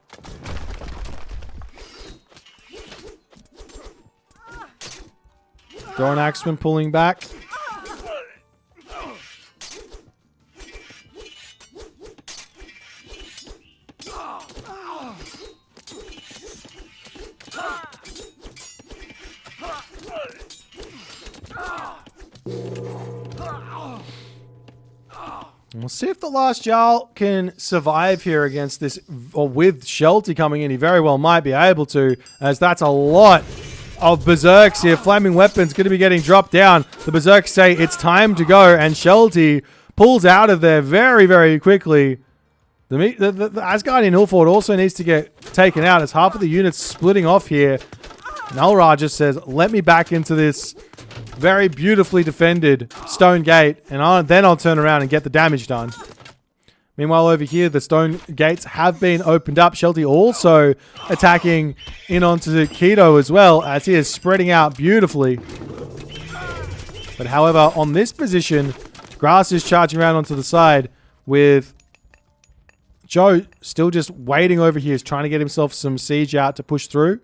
Throwing Axeman pulling back. We'll see if the last Jarl can survive here against this, or with Shelty coming in. He very well might be able to, as that's a lot of Berserks here. Flaming weapons going to be getting dropped down. The Berserks say it's time to go, and Shelty pulls out of there very, very quickly. The Asgardian hill fort also needs to get taken out as half of the units splitting off here. Nulra just says, let me back into this very beautifully defended stone gate, and then I'll turn around and get the damage done. Meanwhile, over here, the stone gates have been opened up. Shelty also attacking in onto the Keto as well, as he is spreading out beautifully. But however, on this position, Grass is charging around onto the side with Joe still just waiting over here. He's trying to get himself some siege out to push through.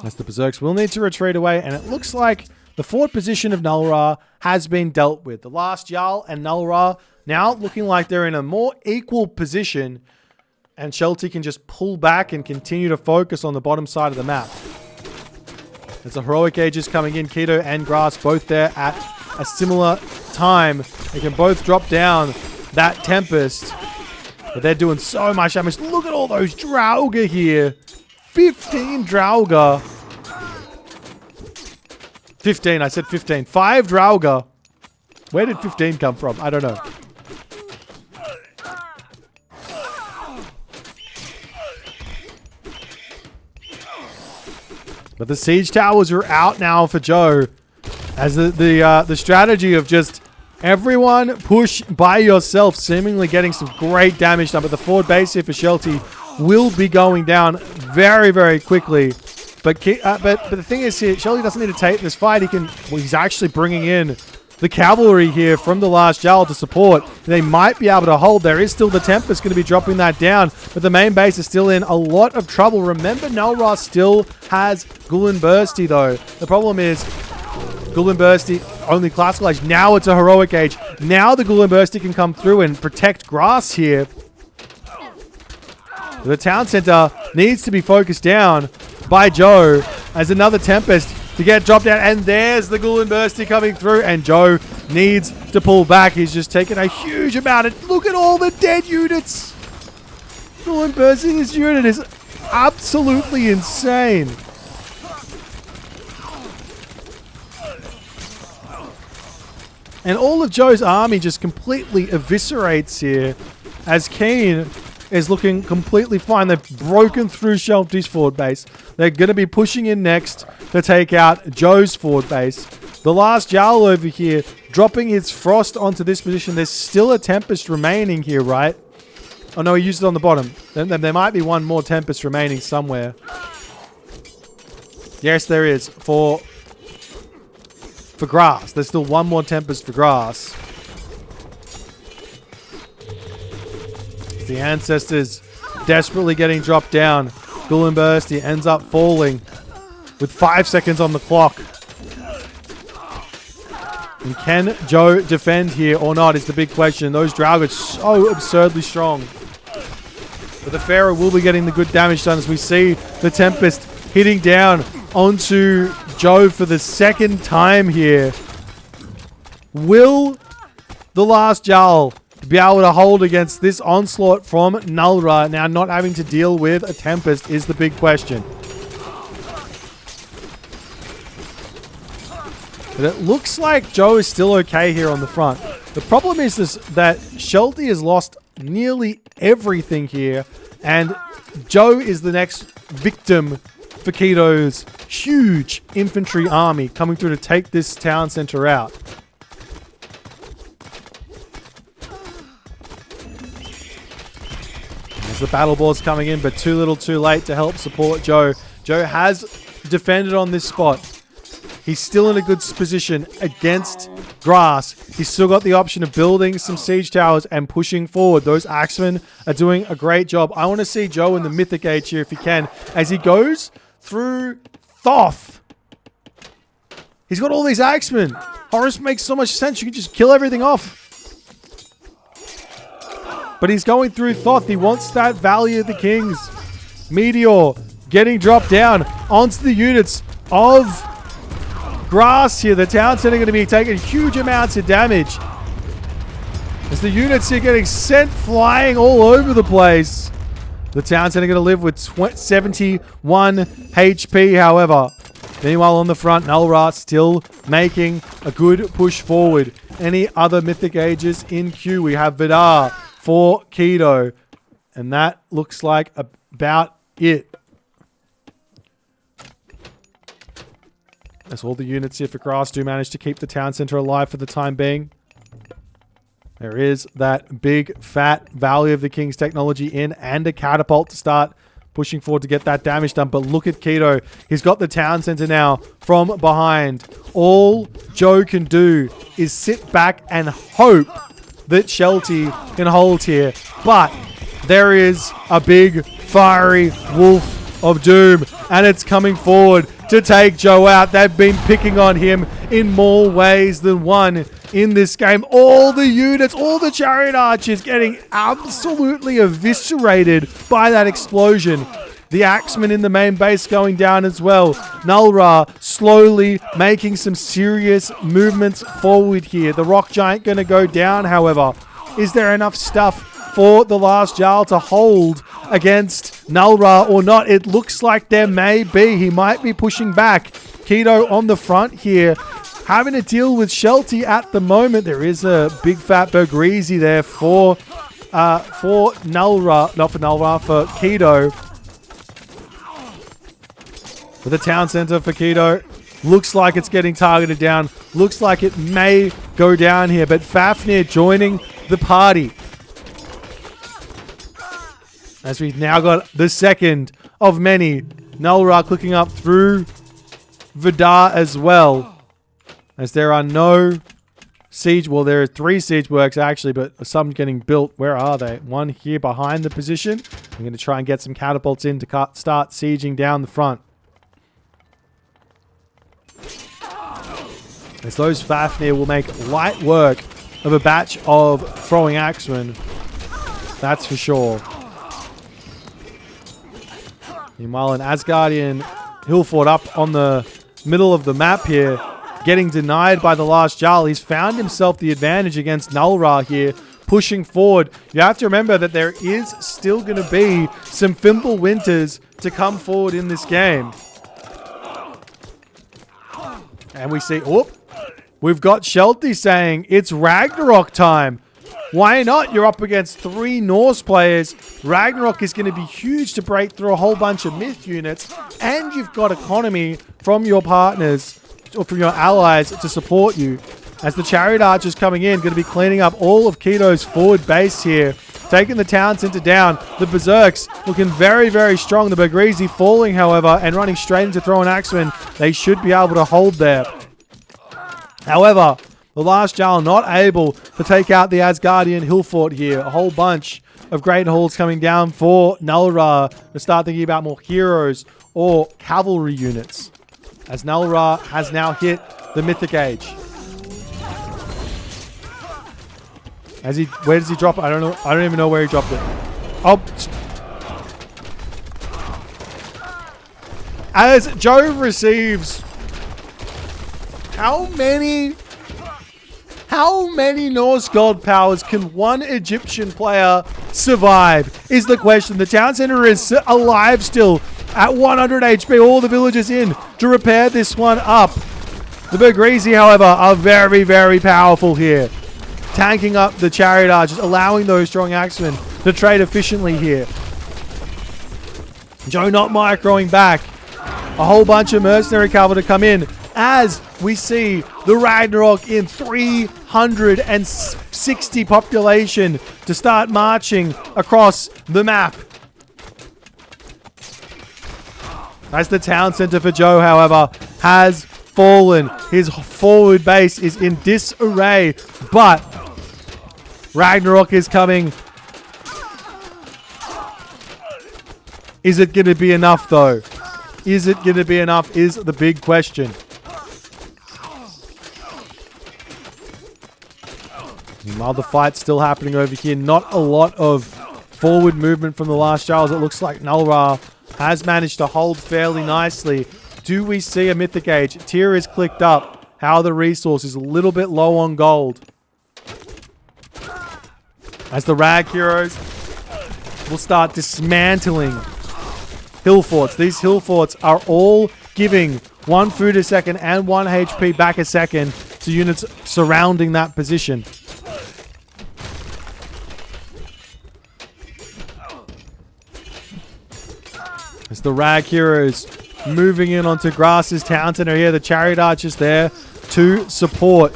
As the Berserks will need to retreat away, and it looks like the forward position of Nulra has been dealt with. The last Jarl and Nulra now looking like they're in a more equal position, and Shelty can just pull back and continue to focus on the bottom side of the map. As the Heroic Age is coming in, Keto and Grass both there at a similar time. They can both drop down that Tempest. But they're doing so much damage. Look at all those Draugr here. 15 Draugr. 15, I said 15. 5 Draugr. Where did 15 come from? I don't know. But the siege towers are out now for Joe. As the strategy of just everyone push by yourself, seemingly getting some great damage done. But the forward base here for Shelty will be going down very, very quickly. But the thing is here, Shelty doesn't need to take this fight. He's actually bringing in the cavalry here from the last Jarl to support. They might be able to hold. There is still the Tempest going to be dropping that down, but the main base is still in a lot of trouble. Remember, Nulra still has Gullen Bursty though. The problem is Gullen Bursty only classical age. Now it's a heroic age. Now the Gullen Bursty can come through and protect grass here. The town center needs to be focused down by Joe as another Tempest to get dropped down, and there's the Gullen Bursty coming through, and Joe needs to pull back. He's just taken a huge amount of... Look at all the dead units! Gullen Bursty, this unit is absolutely insane. And all of Joe's army just completely eviscerates here as KeeN is looking completely fine. They've broken through Shelty's forward base. They're going to be pushing in next to take out Joe's forward base. The last Jarl over here dropping his Frost onto this position. There's still a Tempest remaining here, right? Oh no, he used it on the bottom. Then there might be one more Tempest remaining somewhere. Yes, there is. For grass. There's still one more Tempest for grass. The Ancestors desperately getting dropped down. Gullen Bursty ends up falling with 5 seconds on the clock. And can Joe defend here or not is the big question. Those Draugr are so absurdly strong. But the Pharaoh will be getting the good damage done as we see the Tempest hitting down onto Joe for the second time here. Will the last Jarl be able to hold against this onslaught from Nulra? Now, not having to deal with a Tempest is the big question. But it looks like Joe is still okay here on the front. The problem is that Shelty has lost nearly everything here, and Joe is the next victim for Keto's huge infantry army coming through to take this town center out. As the battle board's coming in, but too little too late to help support Joe. Joe has defended on this spot. He's still in a good position against grass. He's still got the option of building some siege towers and pushing forward. Those Axemen are doing a great job. I want to see Joe in the Mythic Age here if he can, as he goes through Thoth. He's got all these Axemen. Horus makes so much sense. You can just kill everything off. But he's going through Thoth. He wants that Valley of the Kings. Meteor getting dropped down onto the units of grass here. The town center going to be taking huge amounts of damage as the units here getting sent flying all over the place. The town center going to live with 71 HP, however. Meanwhile, on the front, Nulra still making a good push forward. Any other Mythic Ages in queue? We have Vidar for Keto, and that looks like about it. As all the units here for grass do manage to keep the town center alive for the time being. There is that big fat Valley of the Kings technology in and a catapult to start pushing forward to get that damage done. But look at Keto. He's got the town center now from behind. All Joe can do is sit back and hope that Shelty can hold here. But there is a big fiery wolf of doom, and it's coming forward to take Joe out. They've been picking on him in more ways than one in this game. All the units, all the chariot archers getting absolutely eviscerated by that explosion. The Axemen in the main base going down as well. Nulra slowly making some serious movements forward here. The Rock Giant going to go down, however. Is there enough stuff for the last Jarl to hold against Nulra or not. It looks like there may be. He might be pushing back. Keto on the front here, having to deal with Shelty at the moment. There is a big fat Bergreezy there for Nulra, not for Nulra, for Keto. For the town center for Keto. Looks like it's getting targeted down. Looks like it may go down here, but Fafnir joining the party. As we've now got the second of many. Nulra clicking up through Vidar as well. As there are no siege, well, there are 3 siege works actually, but some getting built. Where are they? One here behind the position. I'm going to try and get some catapults in to start sieging down the front. As those Fafnir will make light work of a batch of throwing axemen. That's for sure. Meanwhile, an Asgardian Hillfort up on the middle of the map here, getting denied by the last Jarl. He's found himself the advantage against Nulra here, pushing forward. You have to remember that there is still going to be some Fimble Winters to come forward in this game. And we see, whoop, we've got Shelty saying, it's Ragnarok time. Why not? You're up against 3 Norse players. Ragnarok is going to be huge to break through a whole bunch of myth units. And you've got economy from your partners, or from your allies, to support you. As the Chariot Archers coming in, going to be cleaning up all of Keto's forward base here. Taking the town center down. The Berserks looking very, very strong. The Bergreezy falling, however, and running straight into throwing axemen. They should be able to hold there. However, the last Jarl not able to take out the Asgardian Hillfort here. A whole bunch of Great Halls coming down for Nulra to start thinking about more heroes or cavalry units. As Nulra has now hit the Mythic Age. Where does he drop it? I don't know. I don't even know where he dropped it. Oh. As Joe receives, how many Norse god powers can one Egyptian player survive is the question. The town center is alive still at 100 HP. All the villagers in to repair this one up. The Bergreezy, however, are very, very powerful here. Tanking up the Chariot Archers, allowing those strong axemen to trade efficiently here. Joe not microing back. A whole bunch of mercenary cavalry to come in as we see the Ragnarok in 360 population to start marching across the map. As the town center for Joe, however, has fallen. His forward base is in disarray, but Ragnarok is coming. Is it going to be enough, though? Is it going to be enough is the big question. Meanwhile, the fight's still happening over here. Not a lot of forward movement from the last Jarls. It looks like Nulra has managed to hold fairly nicely. Do we see a Mythic Age? Tier is clicked up. How are the resources? A little bit low on gold. As the Rag Heroes will start dismantling Hillforts. These Hillforts are all giving 1 food a second and 1 HP back a second to units surrounding that position. As the Rag Heroes moving in onto Grass's town center here. The Chariot Archers there to support.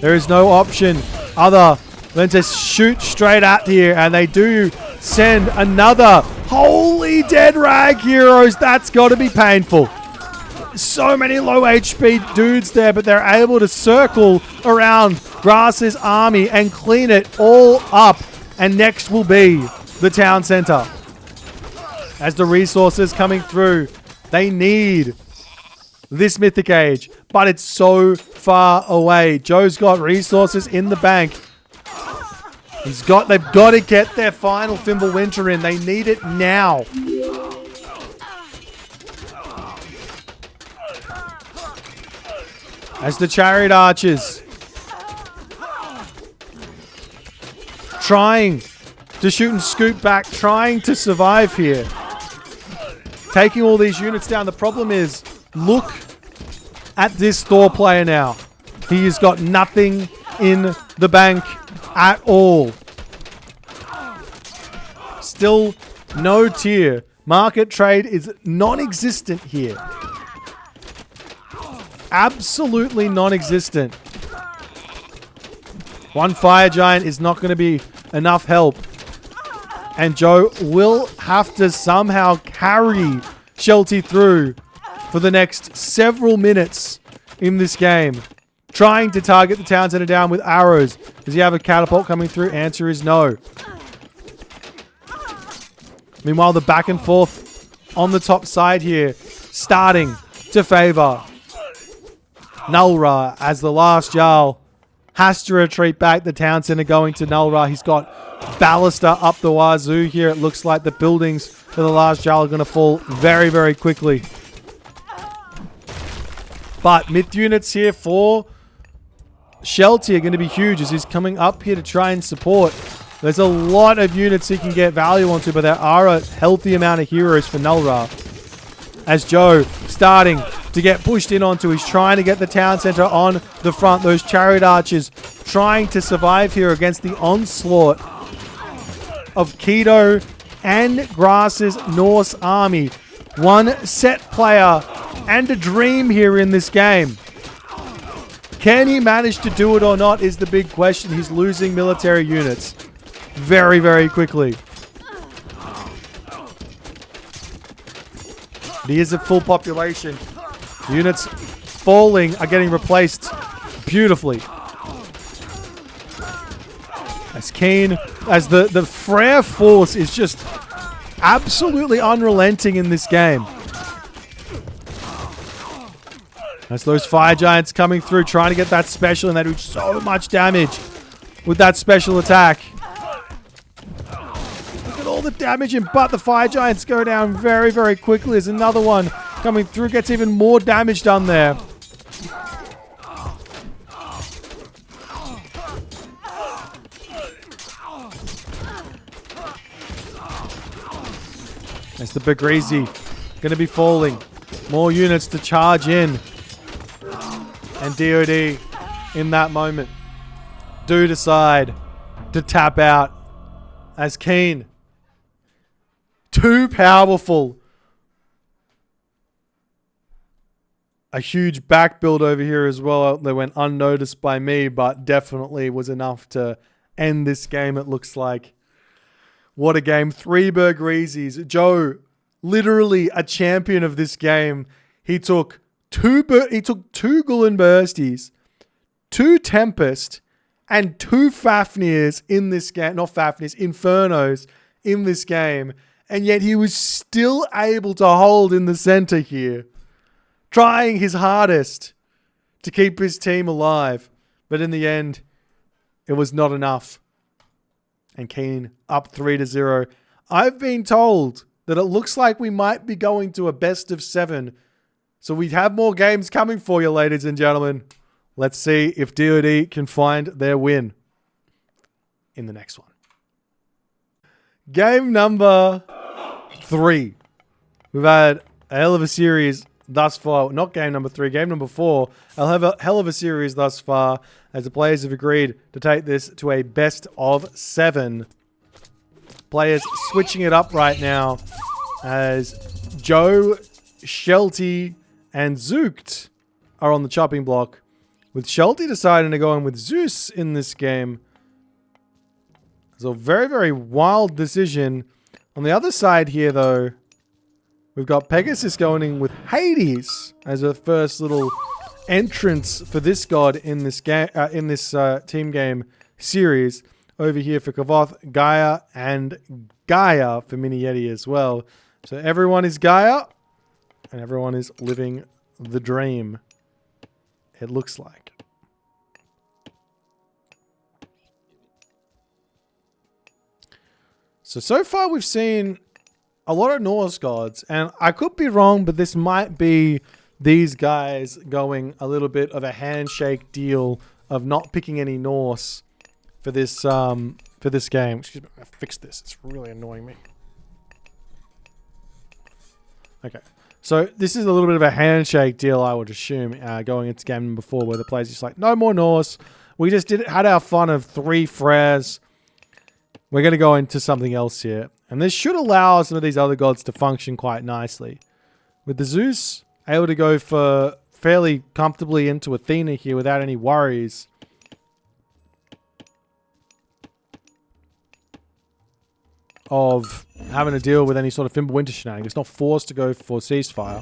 There is no option other than to shoot straight at here. And they do send another. Holy dead Rag Heroes. That's got to be painful. So many low HP dudes there, but they're able to circle around Grass's army and clean it all up. And next will be the town center. As the resources coming through, they need this Mythic Age, but it's so far away. Joe's got resources in the bank. They've got to get their final Fimble Winter in. They need it now. As the Chariot Archers trying to shoot and scoot back, trying to survive here. Taking all these units down. The problem is, look at this Thor player now. He has got nothing in the bank at all. Still no tier. Market trade is non-existent here. Absolutely non-existent. One fire giant is not going to be enough help. And Joe will have to somehow carry Shelty through for the next several minutes in this game. Trying to target the town center down with arrows. Does he have a catapult coming through? Answer is no. Meanwhile, the back and forth on the top side here starting to favor Nulra as the last Jarl has to retreat back. The town center going to Nulra. He's got ballista up the wazoo here. It looks like the buildings for the last Jarl are going to fall very, very quickly. But myth units here for Shelty are going to be huge as he's coming up here to try and support. There's a lot of units he can get value onto, but there are a healthy amount of heroes for Nulra. As Joe starting to get pushed in onto, he's trying to get the town center on the front. Those chariot archers trying to survive here against the onslaught of Keto and Grass's Norse army. One set player and a dream here in this game. Can he manage to do it or not is the big question. He's losing military units very, very quickly. He is a full population. Units falling are getting replaced beautifully. As KeeN, as the Freya force is just absolutely unrelenting in this game. As those fire giants coming through, trying to get that special, and they do so much damage with that special attack. Look at all the damage, but the fire giants go down very, very quickly. There's another one coming through, gets even more damage done there. As the Bagrizi going to be falling. More units to charge in. And DoD, in that moment, do decide to tap out as KeeN. Too powerful. A huge back build over here as well. They went unnoticed by me, but definitely was enough to end this game, it looks like. What a game. 3 Bergrizis. Joe, literally a champion of this game. He took two Gullen Bursties, 2 Tempest, and 2 Fafnirs in this game. Not Fafnirs, Infernos in this game. And yet he was still able to hold in the center here. Trying his hardest to keep his team alive. But in the end, it was not enough. And KeeN up 3-0. I've been told that it looks like we might be going to a best of 7. So we have more games coming for you, ladies and gentlemen. Let's see if DoD can find their win in the next one. Game number 3. We've had a hell of a series thus far. Not game number 3, game number 4. I'll have a hell of a series thus far as the players have agreed to take this to a best of 7. Players switching it up right now as Joe, Shelty, and Zookt are on the chopping block, with Shelty deciding to go in with Zeus in this game. It's a very, very wild decision. On the other side here, though, we've got Pegasus going in with Hades as a first little entrance for this god in this game, team game series. Over here for Kavoth, Gaia, and Gaia for Mini Yeti as well. So everyone is Gaia, and everyone is living the dream, it looks like. So far we've seen a lot of Norse gods, and I could be wrong, but this might be these guys going a little bit of a handshake deal of not picking any Norse for this for this game. Excuse me, I fixed this. It's really annoying me. Okay. So this is a little bit of a handshake deal, I would assume, going into game number 4, where the player's just like, no more Norse. We just had our fun of 3 Freyas. We're going to go into something else here. And this should allow some of these other gods to function quite nicely. With the Zeus able to go for fairly comfortably into Athena here without any worries. Of having to deal with any sort of Fimbulwinter shenanigans. Not forced to go for ceasefire.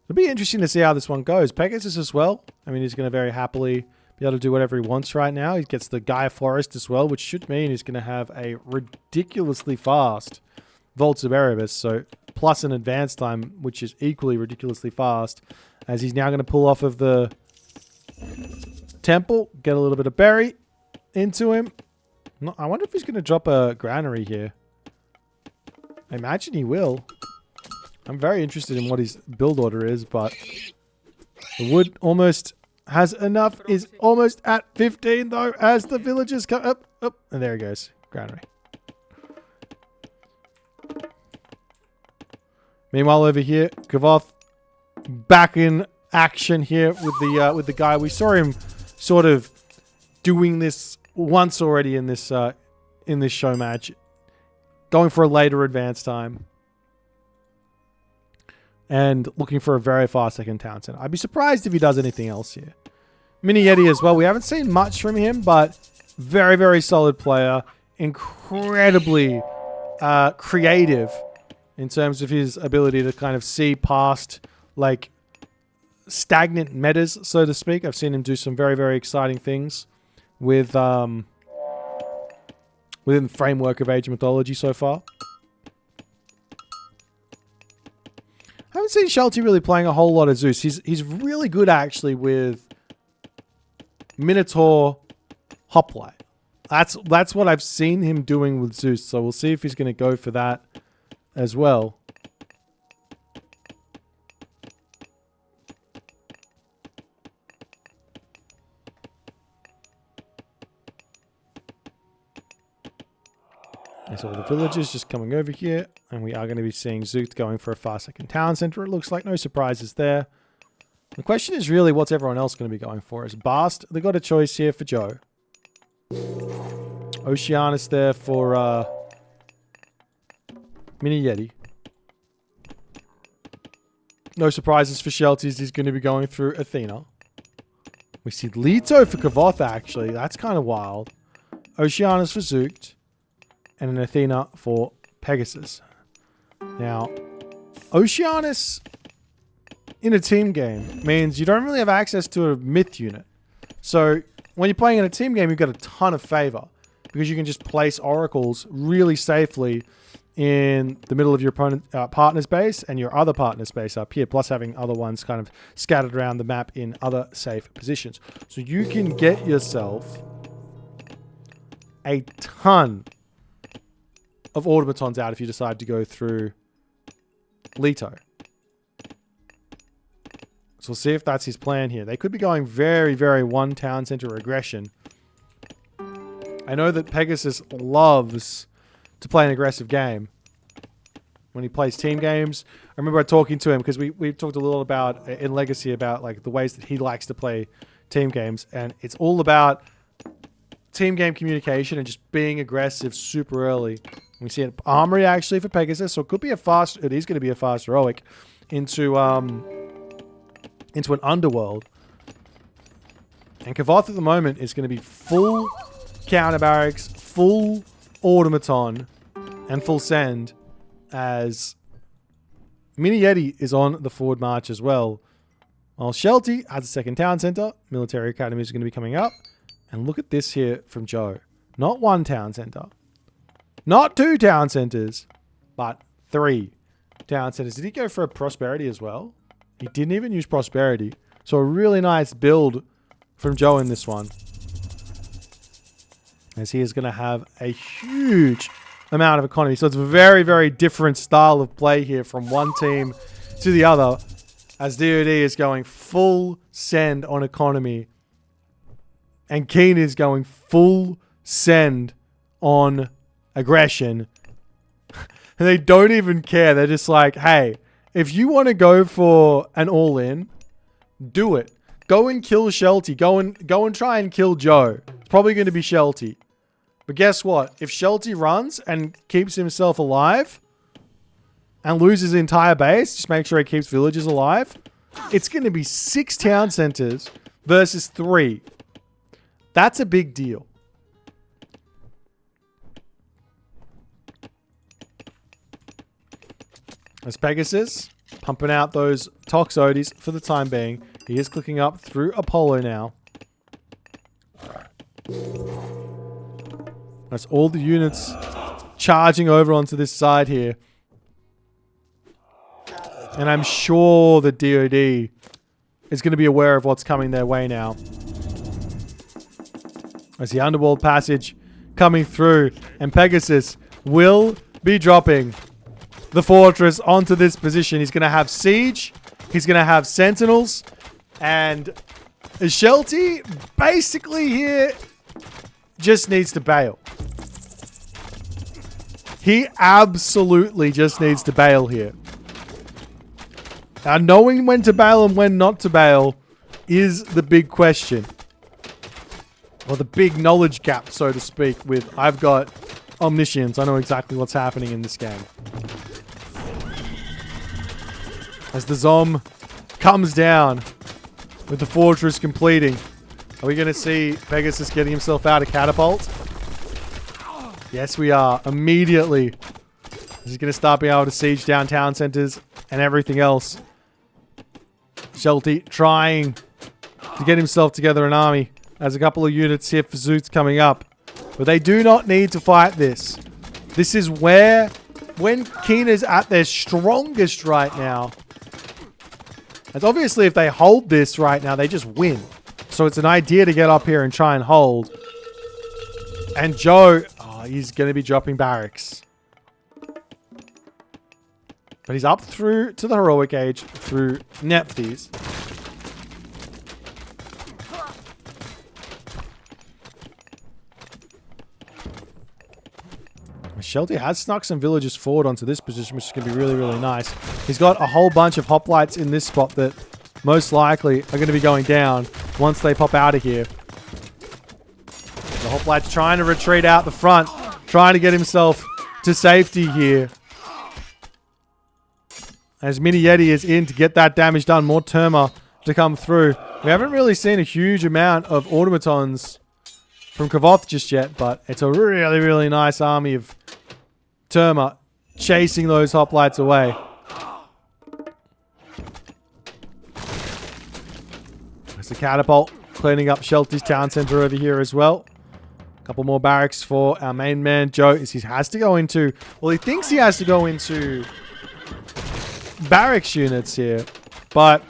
It'll be interesting to see how this one goes. Pegasus as well. I mean, he's going to very happily be able to do whatever he wants right now. He gets the Gaia Forest as well, which should mean he's going to have a ridiculously fast Vaults of Erebus. So, plus an advance time, which is equally ridiculously fast. As he's now going to pull off of the temple. Get a little bit of berry into him. I wonder if he's going to drop a granary here. I imagine he will. I'm very interested in what his build order is, but the wood almost has enough. Is almost at 15 though, as the villagers come up, and there he goes. Granary. Meanwhile, over here, Kavoth back in action here with the guy. We saw him sort of doing this once already in this show match, going for a later advance time and looking for a very fast second town center. I'd be surprised if he does anything else here. Mini Yeti as well. We haven't seen much from him, but very, very solid player. Incredibly creative in terms of his ability to kind of see past like stagnant metas, so to speak. I've seen him do some very, very exciting things with within the framework of Age of Mythology so far. I haven't seen Shelty really playing a whole lot of Zeus. He's really good actually with Minotaur Hoplite. That's what I've seen him doing with Zeus. So we'll see if he's going to go for that as well. So the villagers just coming over here, and we are going to be seeing Zoot going for a fast second town center. It looks like no surprises there. The question is really what's everyone else going to be going for? Is Bast, they got a choice here for Joe. Oceanus there for Mini Yeti. No surprises for Shelties. He's going to be going through Athena. We see Leto for Kavoth actually. That's kind of wild. Oceanus for Zoot. And an Athena for Pegasus. Now, Oceanus in a team game means you don't really have access to a myth unit. So when you're playing in a team game, you've got a ton of favor because you can just place oracles really safely in the middle of your opponent partner's base and your other partner's base up here, plus having other ones kind of scattered around the map in other safe positions. So you can get yourself a ton of automatons out if you decide to go through Leto. So we'll see if that's his plan here. They could be going very, very one town center aggression. I know that Pegasus loves to play an aggressive game when he plays team games. I remember talking to him because we talked a little about in Legacy about like the ways that he likes to play team games, and it's all about team game communication and just being aggressive super early. We see an armory actually for Pegasus, so it could be a fast. It is going to be a fast heroic into an underworld. And Kavoth at the moment is going to be full counter barracks, full automaton, and full send as Mini Yeti is on the forward march as well. While Shelty has a second town center, military academy is going to be coming up. And look at this here from Joe. Not one town center. Not 2 town centers, but 3 town centers. Did he go for a prosperity as well? He didn't even use prosperity. So a really nice build from Joe in this one. As he is going to have a huge amount of economy. So it's a very, very different style of play here from one team to the other. As DoD is going full send on economy. And KeeN is going full send on aggression. And they don't even care. They're just like, hey, if you want to go for an all-in, do it. Go and kill Shelty. Go and try and kill Joe. It's probably going to be Shelty. But guess what? If Shelty runs and keeps himself alive and loses his entire base, just make sure he keeps villagers alive, it's going to be 6 town centers versus 3. That's a big deal. As Pegasus pumping out those Toxotes for the time being. He is clicking up through Apollo now. That's all the units charging over onto this side here. And I'm sure the DoD is going to be aware of what's coming their way now. As the underworld passage coming through, and Pegasus will be dropping the fortress onto this position. He's going to have siege, he's going to have sentinels, and Shelty basically here just needs to bail. He absolutely just needs to bail here. Now, knowing when to bail and when not to bail is the big question. Or the big knowledge gap, so to speak, with I've got omniscience. I know exactly what's happening in this game. As the Zom comes down with the fortress completing. Are we going to see Pegasus getting himself out of catapult? Yes, we are. Immediately. He's going to start being able to siege down town centers and everything else. Shelty trying to get himself together an army. As a couple of units here for Zoots coming up. But they do not need to fight this. This is where, when KeeN is at their strongest right now. As obviously if they hold this right now, they just win. So it's an idea to get up here and try and hold. And Joe, he's going to be dropping barracks. But he's up through to the heroic age through Nephthys. Shelty has snuck some villagers forward onto this position, which is going to be really, really nice. He's got a whole bunch of hoplites in this spot that most likely are going to be going down once they pop out of here. The hoplite's trying to retreat out the front, trying to get himself to safety here. As Mini Yeti is in to get that damage done. More Terma to come through. We haven't really seen a huge amount of automatons from Kavoth just yet, but it's a really, really nice army of Terma chasing those hoplites away. There's the catapult cleaning up Shelty's town center over here as well. A couple more barracks for our main man, Joe. He has to go into... Well, he thinks he has to go into barracks units here, but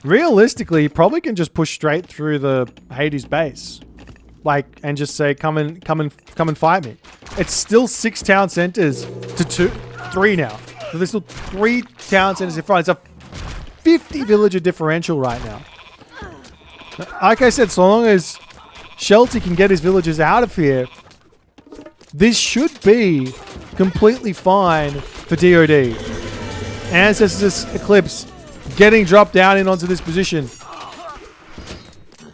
realistically, he probably can just push straight through the Hades base, and just say, come and fight me. It's still 6 town centers to 3 now. So there's still 3 town centers in front. It's a 50 villager differential right now. Like I said, so long as Shelty can get his villagers out of here, this should be completely fine for DoD. Ancestors Eclipse getting dropped down in onto this position.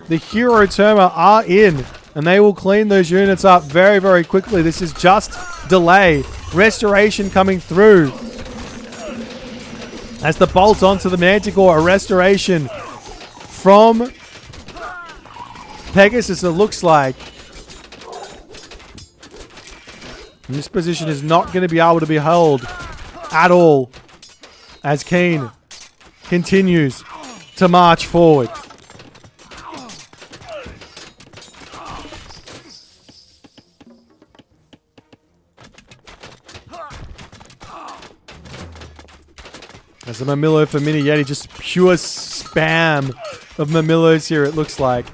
The Hero Terma are in, and they will clean those units up very, very quickly. This is just delay. Restoration coming through. As the bolt onto the Manticore, a restoration from Pegasus, it looks like. And this position is not going to be able to be held at all as KeeN continues to march forward. As the Mamillo for Mini Yeti, just pure spam of Mamillos here, it looks like.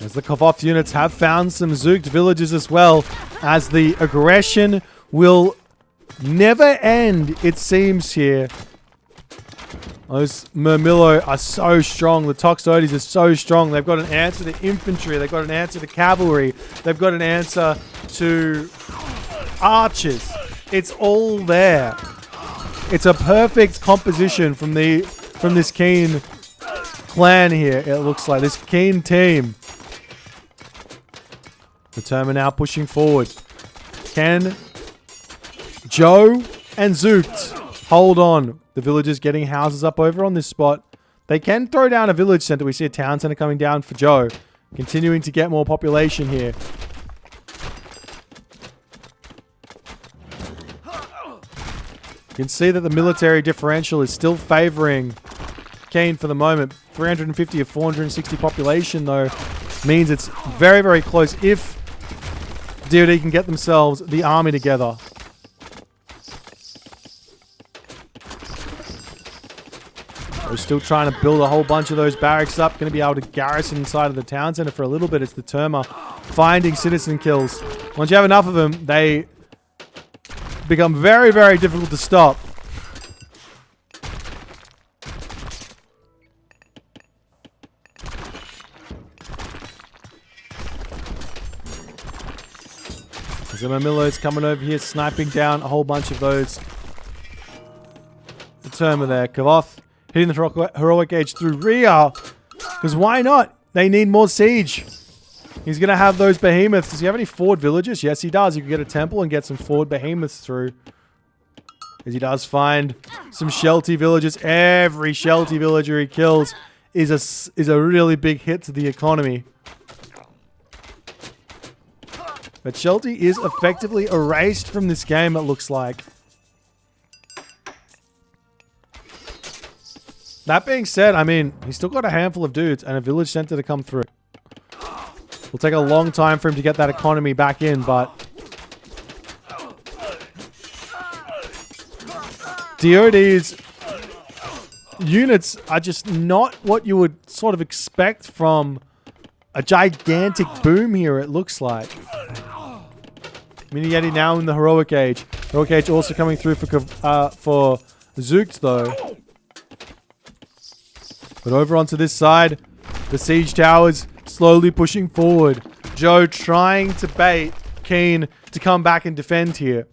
As the Kavoth units have found some Zooked villages as well, as the aggression will never end, it seems here. Those Murmillo are so strong. The Toxotes are so strong. They've got an answer to infantry. They've got an answer to cavalry. They've got an answer to archers. It's all there. It's a perfect composition from this KeeN clan here. It looks like this KeeN team. The Terma now pushing forward. Can Joe and Zookt hold on? The villagers getting houses up over on this spot. They can throw down a village center. We see a town center coming down for Joe. Continuing to get more population here. You can see that the military differential is still favoring KeeN for the moment. 350 of 460 population, though, means it's very, very close if DoD can get themselves the army together. We're still trying to build a whole bunch of those barracks up. Going to be able to garrison inside of the town center for a little bit. It's the Terma finding citizen kills. Once you have enough of them, they become very, very difficult to stop. Murmillo's coming over here, sniping down a whole bunch of those. The Terma there. Kavoth hitting the heroic age through Rhea. Because why not? They need more siege. He's going to have those behemoths. Does he have any forward villages? Yes, he does. You can get a temple and get some forward behemoths through. As he does find some Sheltie villages. Every Sheltie villager he kills is a really big hit to the economy. But Sheltie is effectively erased from this game, it looks like. That being said, I mean, he's still got a handful of dudes and a village center to come through. It'll take a long time for him to get that economy back in, but DoD's units are just not what you would sort of expect from a gigantic boom here, it looks like. Mini Yeti now in the heroic age. Heroic age also coming through for Zookt, though. But over onto this side, the siege towers slowly pushing forward. Joe trying to bait KeeN to come back and defend here.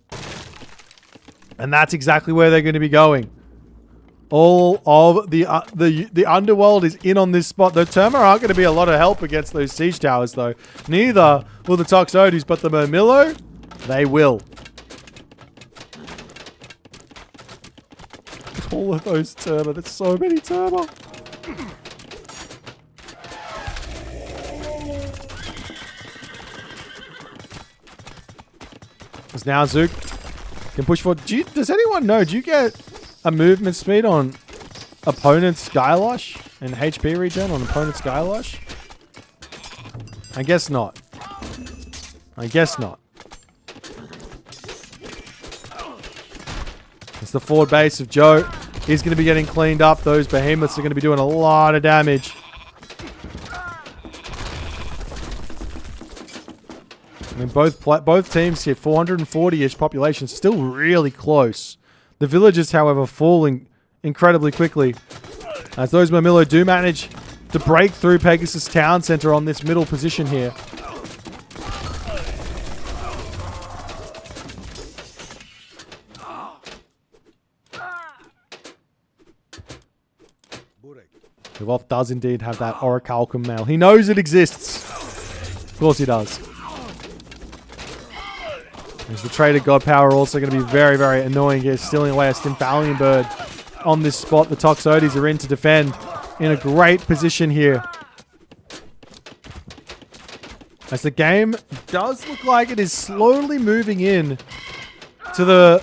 And that's exactly where they're going to be going. All of the underworld is in on this spot. The Terma aren't going to be a lot of help against those siege towers, though. Neither will the Toxotes, but the Murmillo, they will. All of those Terma. There's so many Terma. Because now Zook can push forward. Does anyone know? Do you get a movement speed on opponent's Skylash and HP regen on opponent's Skylash? I guess not. I guess not. It's the forward base of Joe. He's going to be getting cleaned up. Those behemoths are going to be doing a lot of damage. I mean, both teams here, 440-ish population, still really close. The villagers, however, falling incredibly quickly. As those Murmillo do manage to break through Pegasus Town Center on this middle position here. Kavoth does indeed have that Orichalcum mail. He knows it exists. Of course he does. There's the Trader God Power also going to be very, very annoying here. Stealing away a Stymphalian Bird on this spot. The Toxotes are in to defend in a great position here. As the game does look like it is slowly moving in to the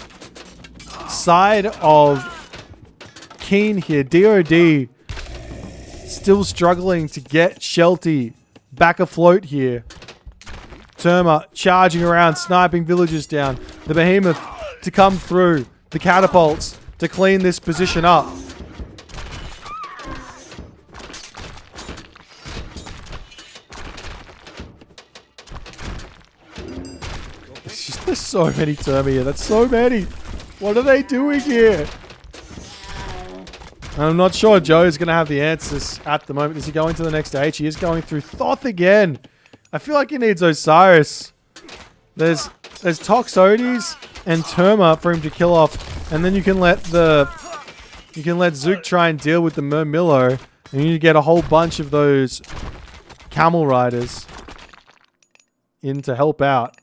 side of KeeN here. DoD still struggling to get Sheltie back afloat here. Terma charging around, sniping villagers down. The Behemoth to come through. The catapults to clean this position up. There's so many term here. That's so many. What are they doing here? I'm not sure Joe's going to have the answers at the moment. Is he going to the next stage? He is going through Thoth again. I feel like he needs Osiris. There's Toxotes and Terma for him to kill off. And then you can let Zook try and deal with the Murmillo. And you get a whole bunch of those camel riders in to help out.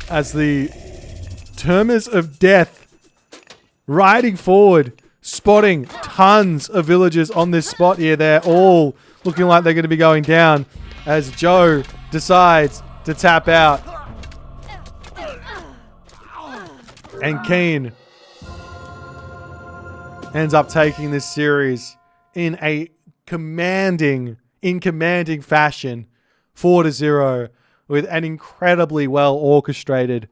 As the Termas of Death riding forward, spotting tons of villagers on this spot here. They're all looking like they're going to be going down as Joe decides to tap out. And KeeN ends up taking this series in a commanding fashion, 4-0, with an incredibly well orchestrated,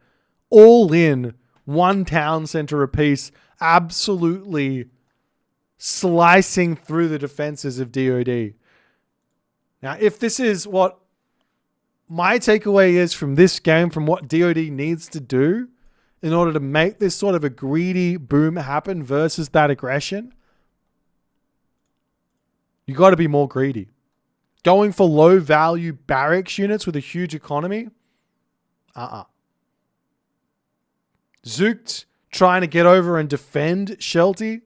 all-in, one town center apiece, absolutely slicing through the defenses of DoD. Now, if this is what my takeaway is from this game, from what DoD needs to do in order to make this sort of a greedy boom happen versus that aggression, you got to be more greedy. Going for low value barracks units with a huge economy? Zooked trying to get over and defend Shelty?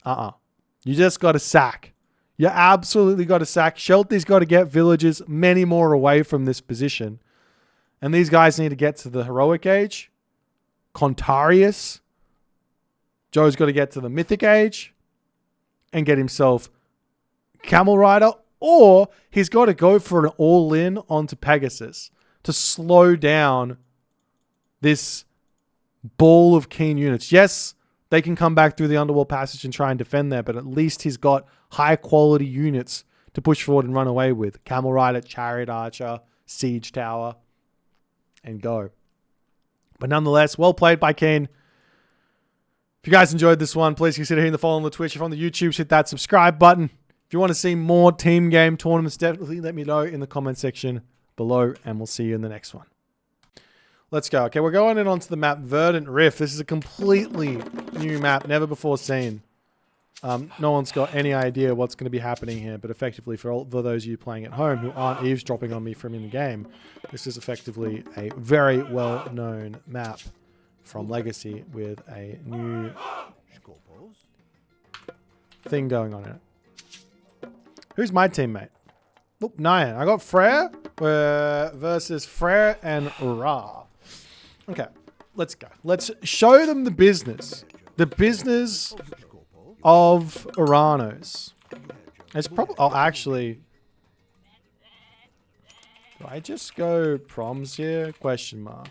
You just got to sack. You absolutely got to sack. Shelty's got to get villages many more away from this position. And these guys need to get to the heroic age. Contarius. Joe's got to get to the mythic age and get himself Camel Rider, or he's got to go for an all-in onto Pegasus to slow down this ball of KeeN units. Yes, they can come back through the underworld passage and try and defend there, but at least he's got high-quality units to push forward and run away with. Camel Rider, Chariot Archer, Siege Tower, and go. But nonetheless, well played by KeeN. If you guys enjoyed this one, please consider hitting the follow on the Twitch. If you're on the YouTube, hit that subscribe button. If you want to see more team game tournaments, definitely let me know in the comment section below, and we'll see you in the next one. Let's go. Okay, we're going in onto the map Verdant Rift. This is a completely new map, never before seen. No one's got any idea what's going to be happening here, but effectively for those of you playing at home who aren't eavesdropping on me from in the game, this is effectively a very well-known map from Legacy with a new thing going on in it. Who's my teammate? Oh, Nyan. I got Freya versus Freya and Ra. Okay, let's go. Let's show them the business. The business of Uranos. It's probably... Oh, actually... Do I just go proms here? Question mark.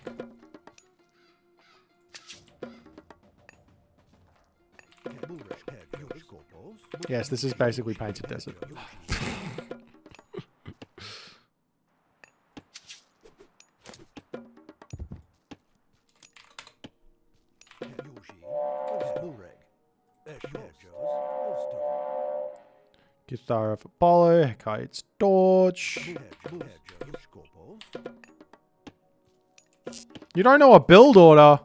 Yes, this is basically Painted Desert. Guitar of Apollo, Hecite's Torch. You don't know a build order.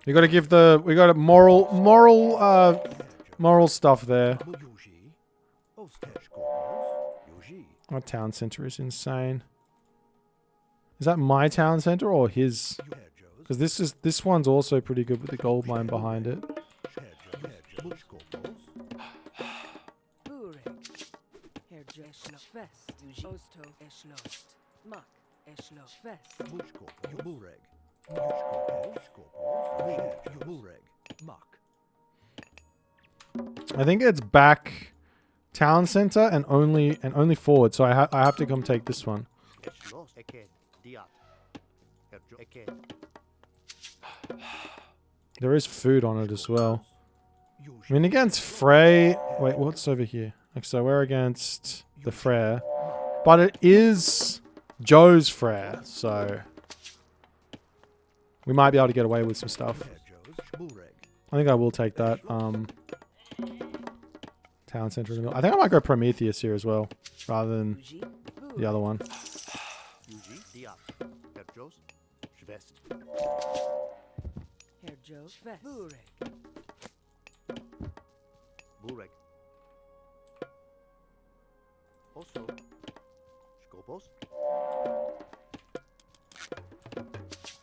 You gotta give the... We got a moral stuff there. Our town center is insane. Is that my town center or his? Because this one's also pretty good with the gold mine behind it. I think it's back town center and only forward, so I have to come take this one. There is food on it as well. I mean, against Frey... Wait, what's over here? Like, so we're against the Freya. But it is Joe's Freya, so... We might be able to get away with some stuff. I think I will take that. Town center. I think I might go Prometheus here as well, rather than the other one. Burek. Also, Skopos.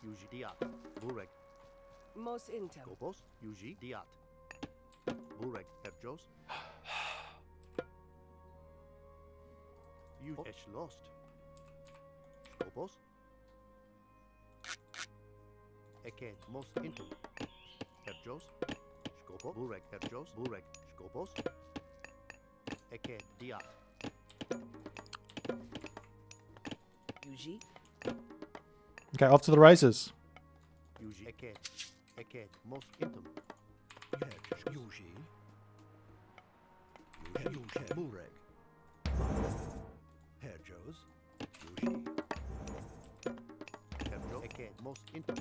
Yuji Diat. Burek. Mos Intem. Skopos. Yuji Diat. Burek. Herjos. You Esh lost. Skopos. Eken. Mos Intem. Herjos. Skopos. Burek. Herjos. Burek. Skopos. Eken. Diat. Yuji. Okay, off to the races. Yuji. Eken. Eken. Mos Intem. Yuji. Yuji. Burek. Herjos. Yuji. Herjos. Eken. Mos Intem.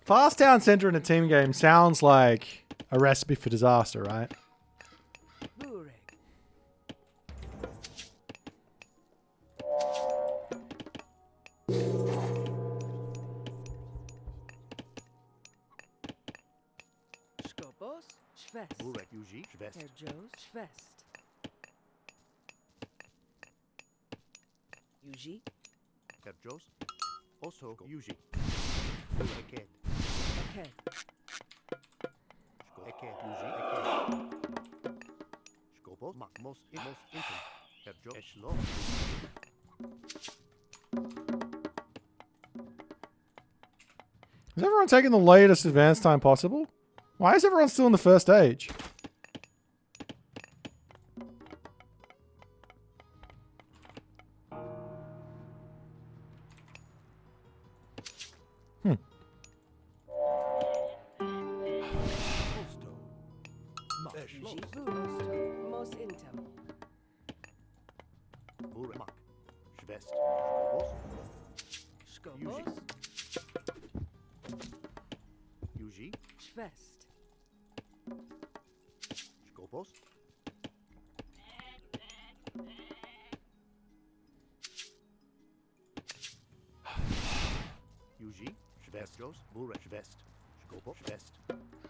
Fast town center in a team game sounds like a recipe for disaster, right? Burek. Skopos. Schwest. Burek. Yuji. Schwest. Herjos. Schwest. Yuji. Herjos. Also Yuji. Eken. Eken. Eken. Yuji. Eken. Skopos. Mak. Mos Intem. Herjos. Eshlo. Is everyone taking the latest advance time possible? Why is everyone still in the first stage? Posto. Yuji. Burosto. Mos Intem. Burek. Mak. Schwest. Skopos. Skopos. Yuji. Schwest. Skopos. Yuji. Schwestjos. Burek. Schwest. Skopos. Schwest.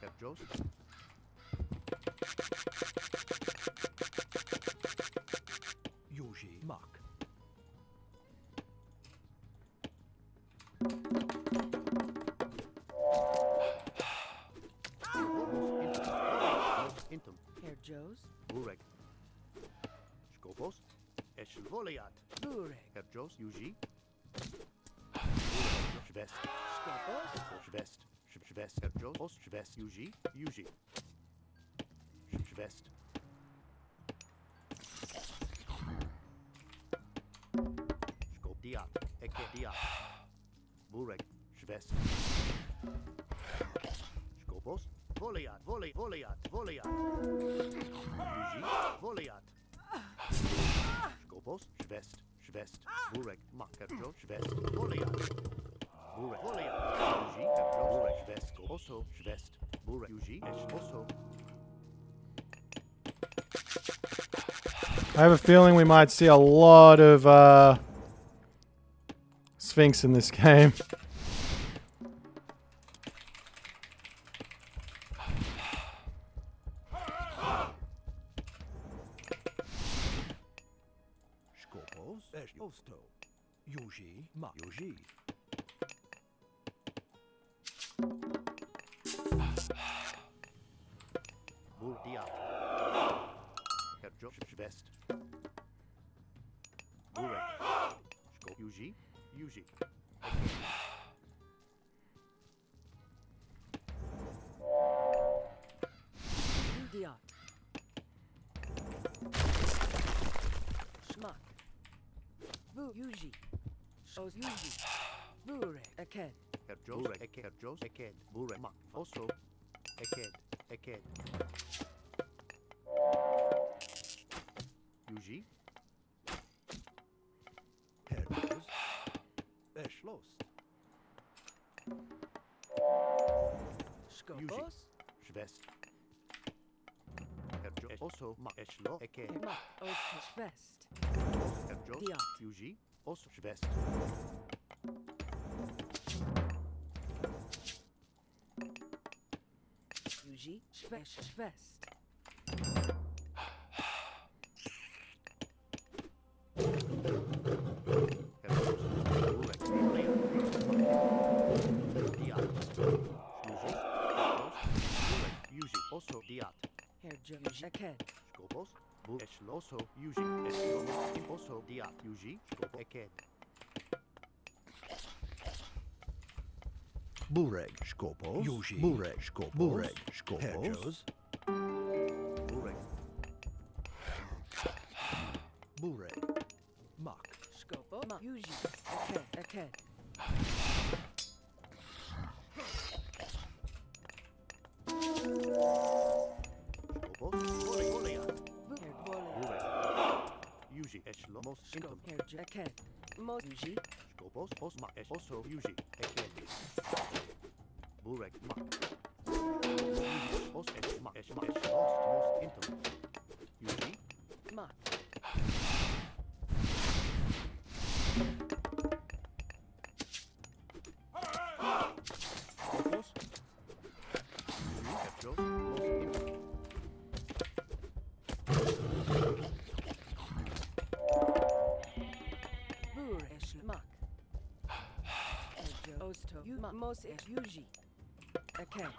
Herjos. Yuji. Mak. Intem. Herjos. Burek. Skopos. Eshvoliat. Burek. Herjos. Yuji. Schwest. Skopos. Schwest. Schwest. Herjos. Os. Schwest. Yuji. Yuji. Schwest. Skop. Diat. Eke. Diat. Burek. Schwest. Skopos. Voliat. Voliat. Voliat. Yuji. Voliat. Skopos. Schwest. Schwest. Burek. Mak. Herjos. Schwest. Voliat. Burek. Voliat. Yuji. Herjos. Burek. Schwest. Oso. Schwest. Burek. Yuji. Oso. I have a feeling we might see a lot of Sphinx in this game. Skopos. Posto. Yuji. Mak. Yuji. Diat. Herjos. Schwest. Burek. Skop. Yuji. Yuji. Diat. Schmuck. Bu. Yuji. Os. Yuji. Burek. Eken. Herjos. Burek. Eke. Herjos. Eken. Burek. Mak. Also. Eken. Eken. Yuji. Schloss. Skopos. Schwest. Herjo. Also ma Eschlo. Eke. Mak. Ost. Schwest. Herjo. Diat. Yuji. Also Schwest. Yuji. Schwest. Schwest. Also diat. Herjo. Yuji. Eken. Skopos. Bu Eschloso. Yuji. Eschlo. Also diat. Yuji. Skopo. Eken. Bureg. Skopos. Yuji. Bureg. Skopos. Bureg. Skopos. Herjos. Burek. Bureg. Mak. Skopo. Mak. Yuji. Eken. Eken. Skopos. Bolia. Herbolia. Burek. Yuji. Eschlo. Most Skop. intum. Herjo. Eken. Mos. Yuji. Skopos. Osma. Also Yuji. Eken. Burek. Ma. Os Eschma. Eschma. Eschlos. Most intum. Yuji. Mak. Skopos. Yuji. Eschlos. Most intum. Bur. Eschlo. Mak. Herjo. Osto. Yu. Mak. Mos. Esch. Yuji. Eken.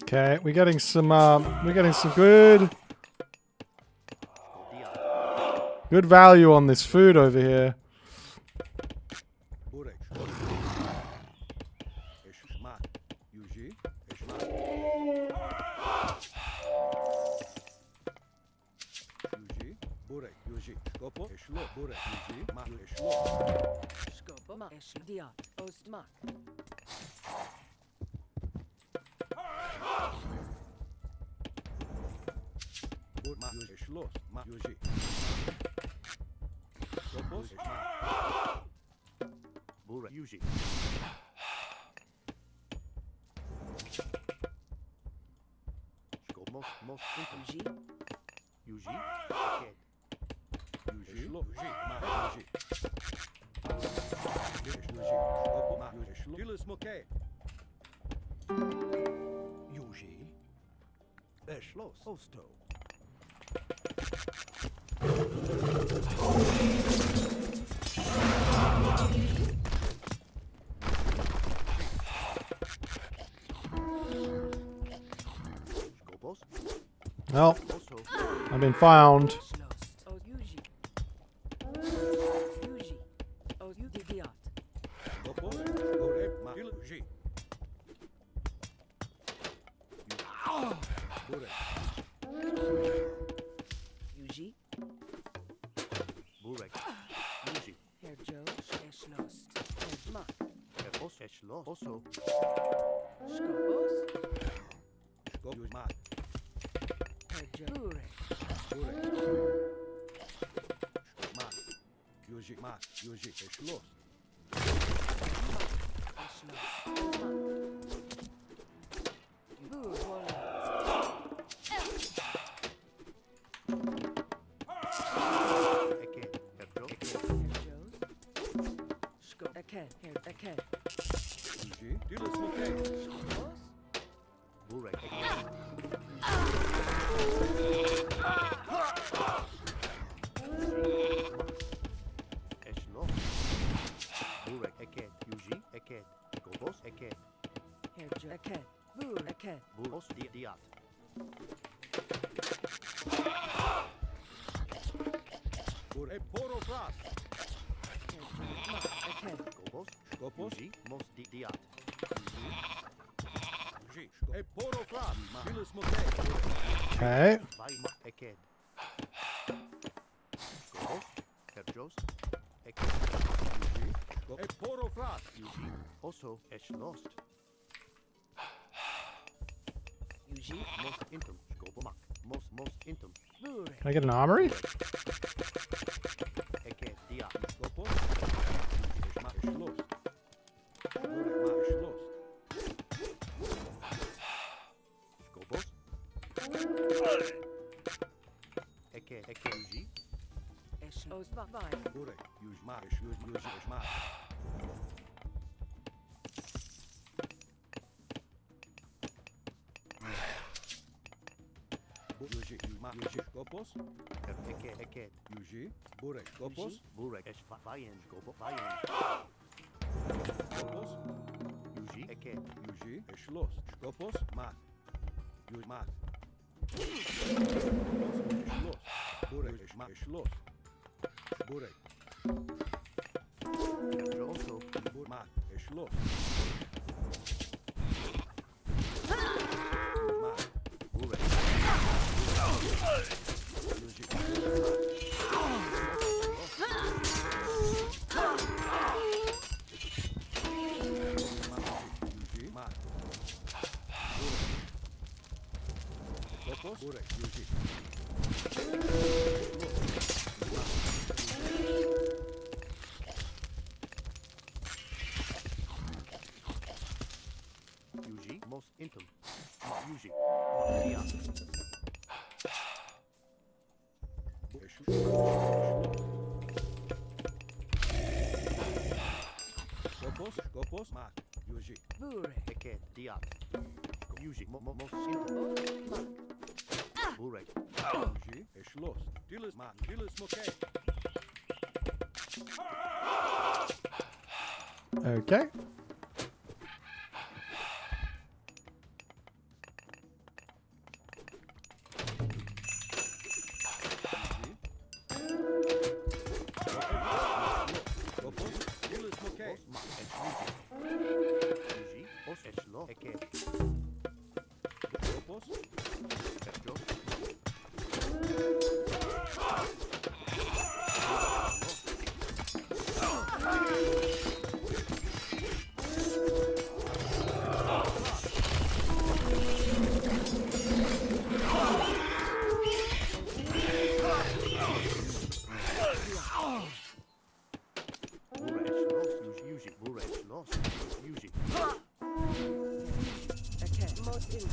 Okay, we're getting some good Diat. value on this food over here. Bureg. Eschmak. Yuji. Eschmak. Yuji. Bureg. Yuji. Skopo. Eschlo. Bureg. Yuji. Mak. Eschlo. Skopo. Mak. Eschlo. Diat. Ost. Mak. Mak. Eschlo. Mak. Yuji. Skopos. Eschmak. Burek. Yuji. Skopos. Most intum. Yuji. Yuji. Eken. Yuji. Eschlo. Yuji. Mak. Yuji. Yuji. Skopo. Mak. Yuji. Eschlo. Dilis moke. Yuji. Eschlos. Osto. Skopos. Well, Also. I've been found. Schloss. Ost. Yuji. Yuji. Ost. Yuji. Diat. Skopo. Bureg. Mak. Yuji. Bureg. Yuji. Burek. Yuji. Herjo. Eschlos. Hermak. Os Eschlo. Also. Skopos. Skop. Yuji. Mak. Herjo. Burek. Bureg. Mak. Yuji. Mak. Yuji. Eschlos. Eschlos. Mak. Bur. Bolia. Eken. Herjo. Eken. Herjos. Skop. Eken. Eken. Yuji. Dilis moke. Skopos. Burek. Eken. Eschlo. Burek. Eken. Yuji. Eken. Skopos. Eken. Herjo. Eken. Bur. Eken. Buros. Diat. Bureg. Poro fras. Herjo. Mak. Eken. Skopos. Skopos. Yuji. Most diat. Yuji. Poro fras. Dilis moke. Okay. Vaima. Eken. Skopos. Herjos. Eken. Yuji. Poro fras. Yuji. Also. Eschlost. Yuji. Most intum. Skopomak. Most intum. Burek. Can I get an armory? Os vai. Burek. Yuji. Ma. Eş. Yuji. Eş. Ma. Yuji. Ma. Yuji. Kopos. Eket. Yuji. Burek. Kopos. Burek. Eş. Fayen. Gobo. Fayen. Kopos. Yuji. Eket. Yuji. Eşlos. Kopos. Ma. Yuji. Ma. Eşlos. Burek. Eş. Ma. Eşlos. Burek. Also. Ma. Eşlos. Ma. Burek. Yuji. Yuji. Ma. Burek. Kopos. Burek. Yuji. Yuji. Mos intum. Yuji. Maria. Kopos. Kopos. Ma. Yuji. Burek. Eket. Diak. Yuji. Mos intum. Burek. Yuji. Eşlos. Dilis. Ma. Dilis. Mokey. Okay. Kopos. Dilis. Mokey. Os ma. Eş. Yuji. Os eşlo. Eket. Kopos. Eşlos. Burek. Eşlos. Yuji. Burek. Eşlos. Yuji. Okay. Most in.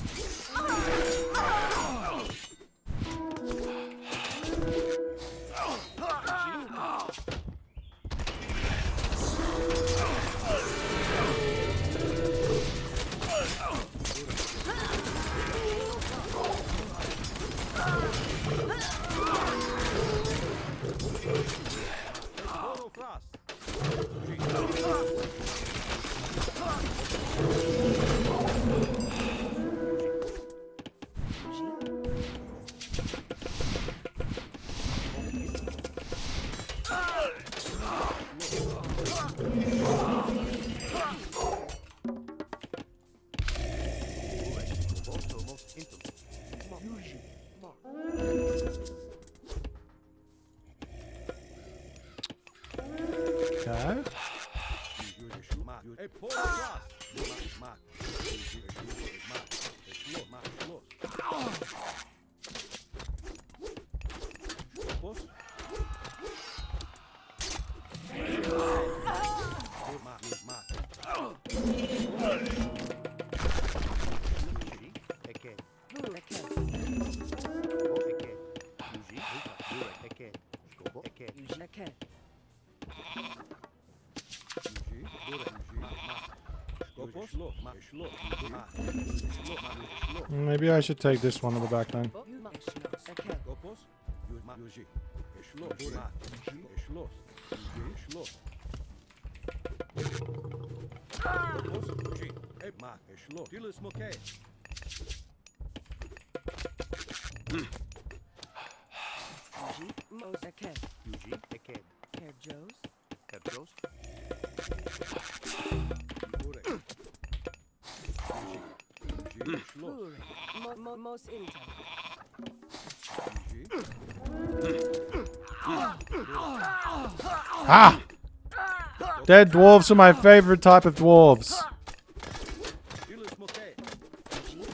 Total thrust. Also mos intum. Yuji. Okay. Yuji. Eşlo. Ma. Yuji. A total thrust. Ma. Ma. Yuji. Eşlo. Ma. Eşlo. Ma. Eşlos. Kopos. Ma. Yuji. Ma. Yuji. Eket. Burek. Gobo. Eket. Yuji. Burek. Eket. Gobo. Eket. Yuji. Okay. Yuji. Burek. Yuji. Ma. Kopos. Eşlo. Ma. Eşlo. Yuji. Ma. Eşlo. Ma. Eşlo. Maybe I should take this one on the back then. Okay. Kopos. Yuji. Ma. Yuji. Eşlo. Burek. Yuji. Eşlo. Yuji. Eşlo. Kopos. Yuji. Ma. Eşlo. Dilis. Mokey. Yuji. Most. Okay. Yuji. Eket. Care Joe's. Eşlos. Burek. Yuji. Yuji. Eşlo. Burek. Most in. Yuji. Ah! Dead dwarves are my favorite type of dwarves. Dilis. Mokey. Dilis.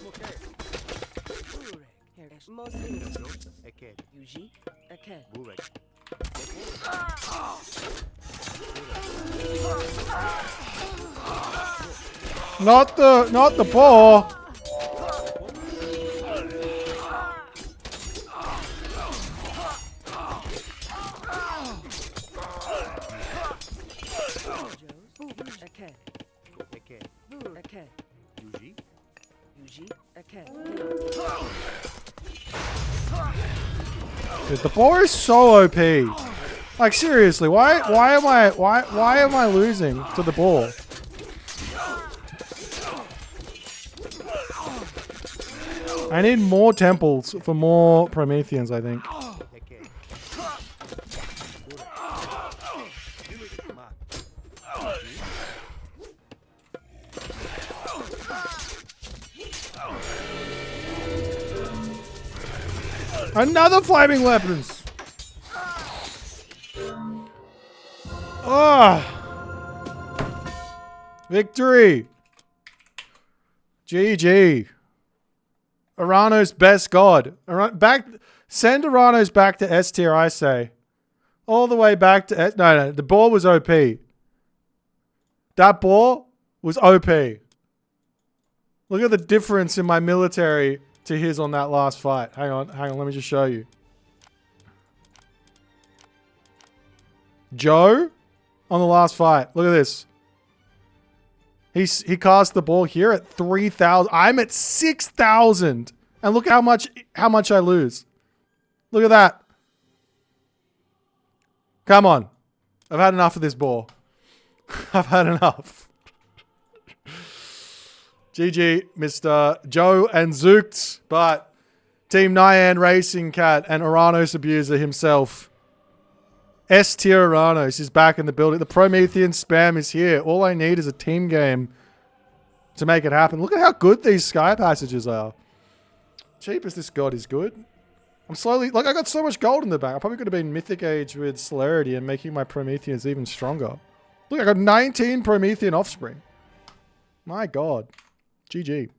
Mokey. Burek. Here. Most in. Eşlos. Eket. Yuji. Okay. Burek. Not the ball. Okay. Okay. Okay. Yuji. Yuji. Okay. Dude, the ball is so OP. Like seriously, why am I losing to the ball? I need more temples for more Prometheans, I think. Okay. Another flaming weapons. Ah, victory. GG. Arano's best god. Send Aranos back to S tier, I say. All the way back to S. No, the ball was OP. That ball was OP. Look at the difference in my military to his on that last fight. Hang on, let me just show you. Joe on the last fight. Look at this. He cast the ball here at 3,000. I'm at 6,000. And look at how much I lose. Look at that. Come on. I've had enough of this ball. I've had enough. GG, Mr. Joe and Zooks. But Team Nyan Racing Cat and Aranos Abuser himself. S tier Aranos is back in the building. The Promethean spam is here. All I need is a team game to make it happen. Look at how good these sky passages are. Cheap as this god is good. I'm slowly... Like, I got so much gold in the bank. I probably could have been Mythic Age with Celerity and making my Prometheans even stronger. Look, I got 19 Promethean offspring. My god. GG.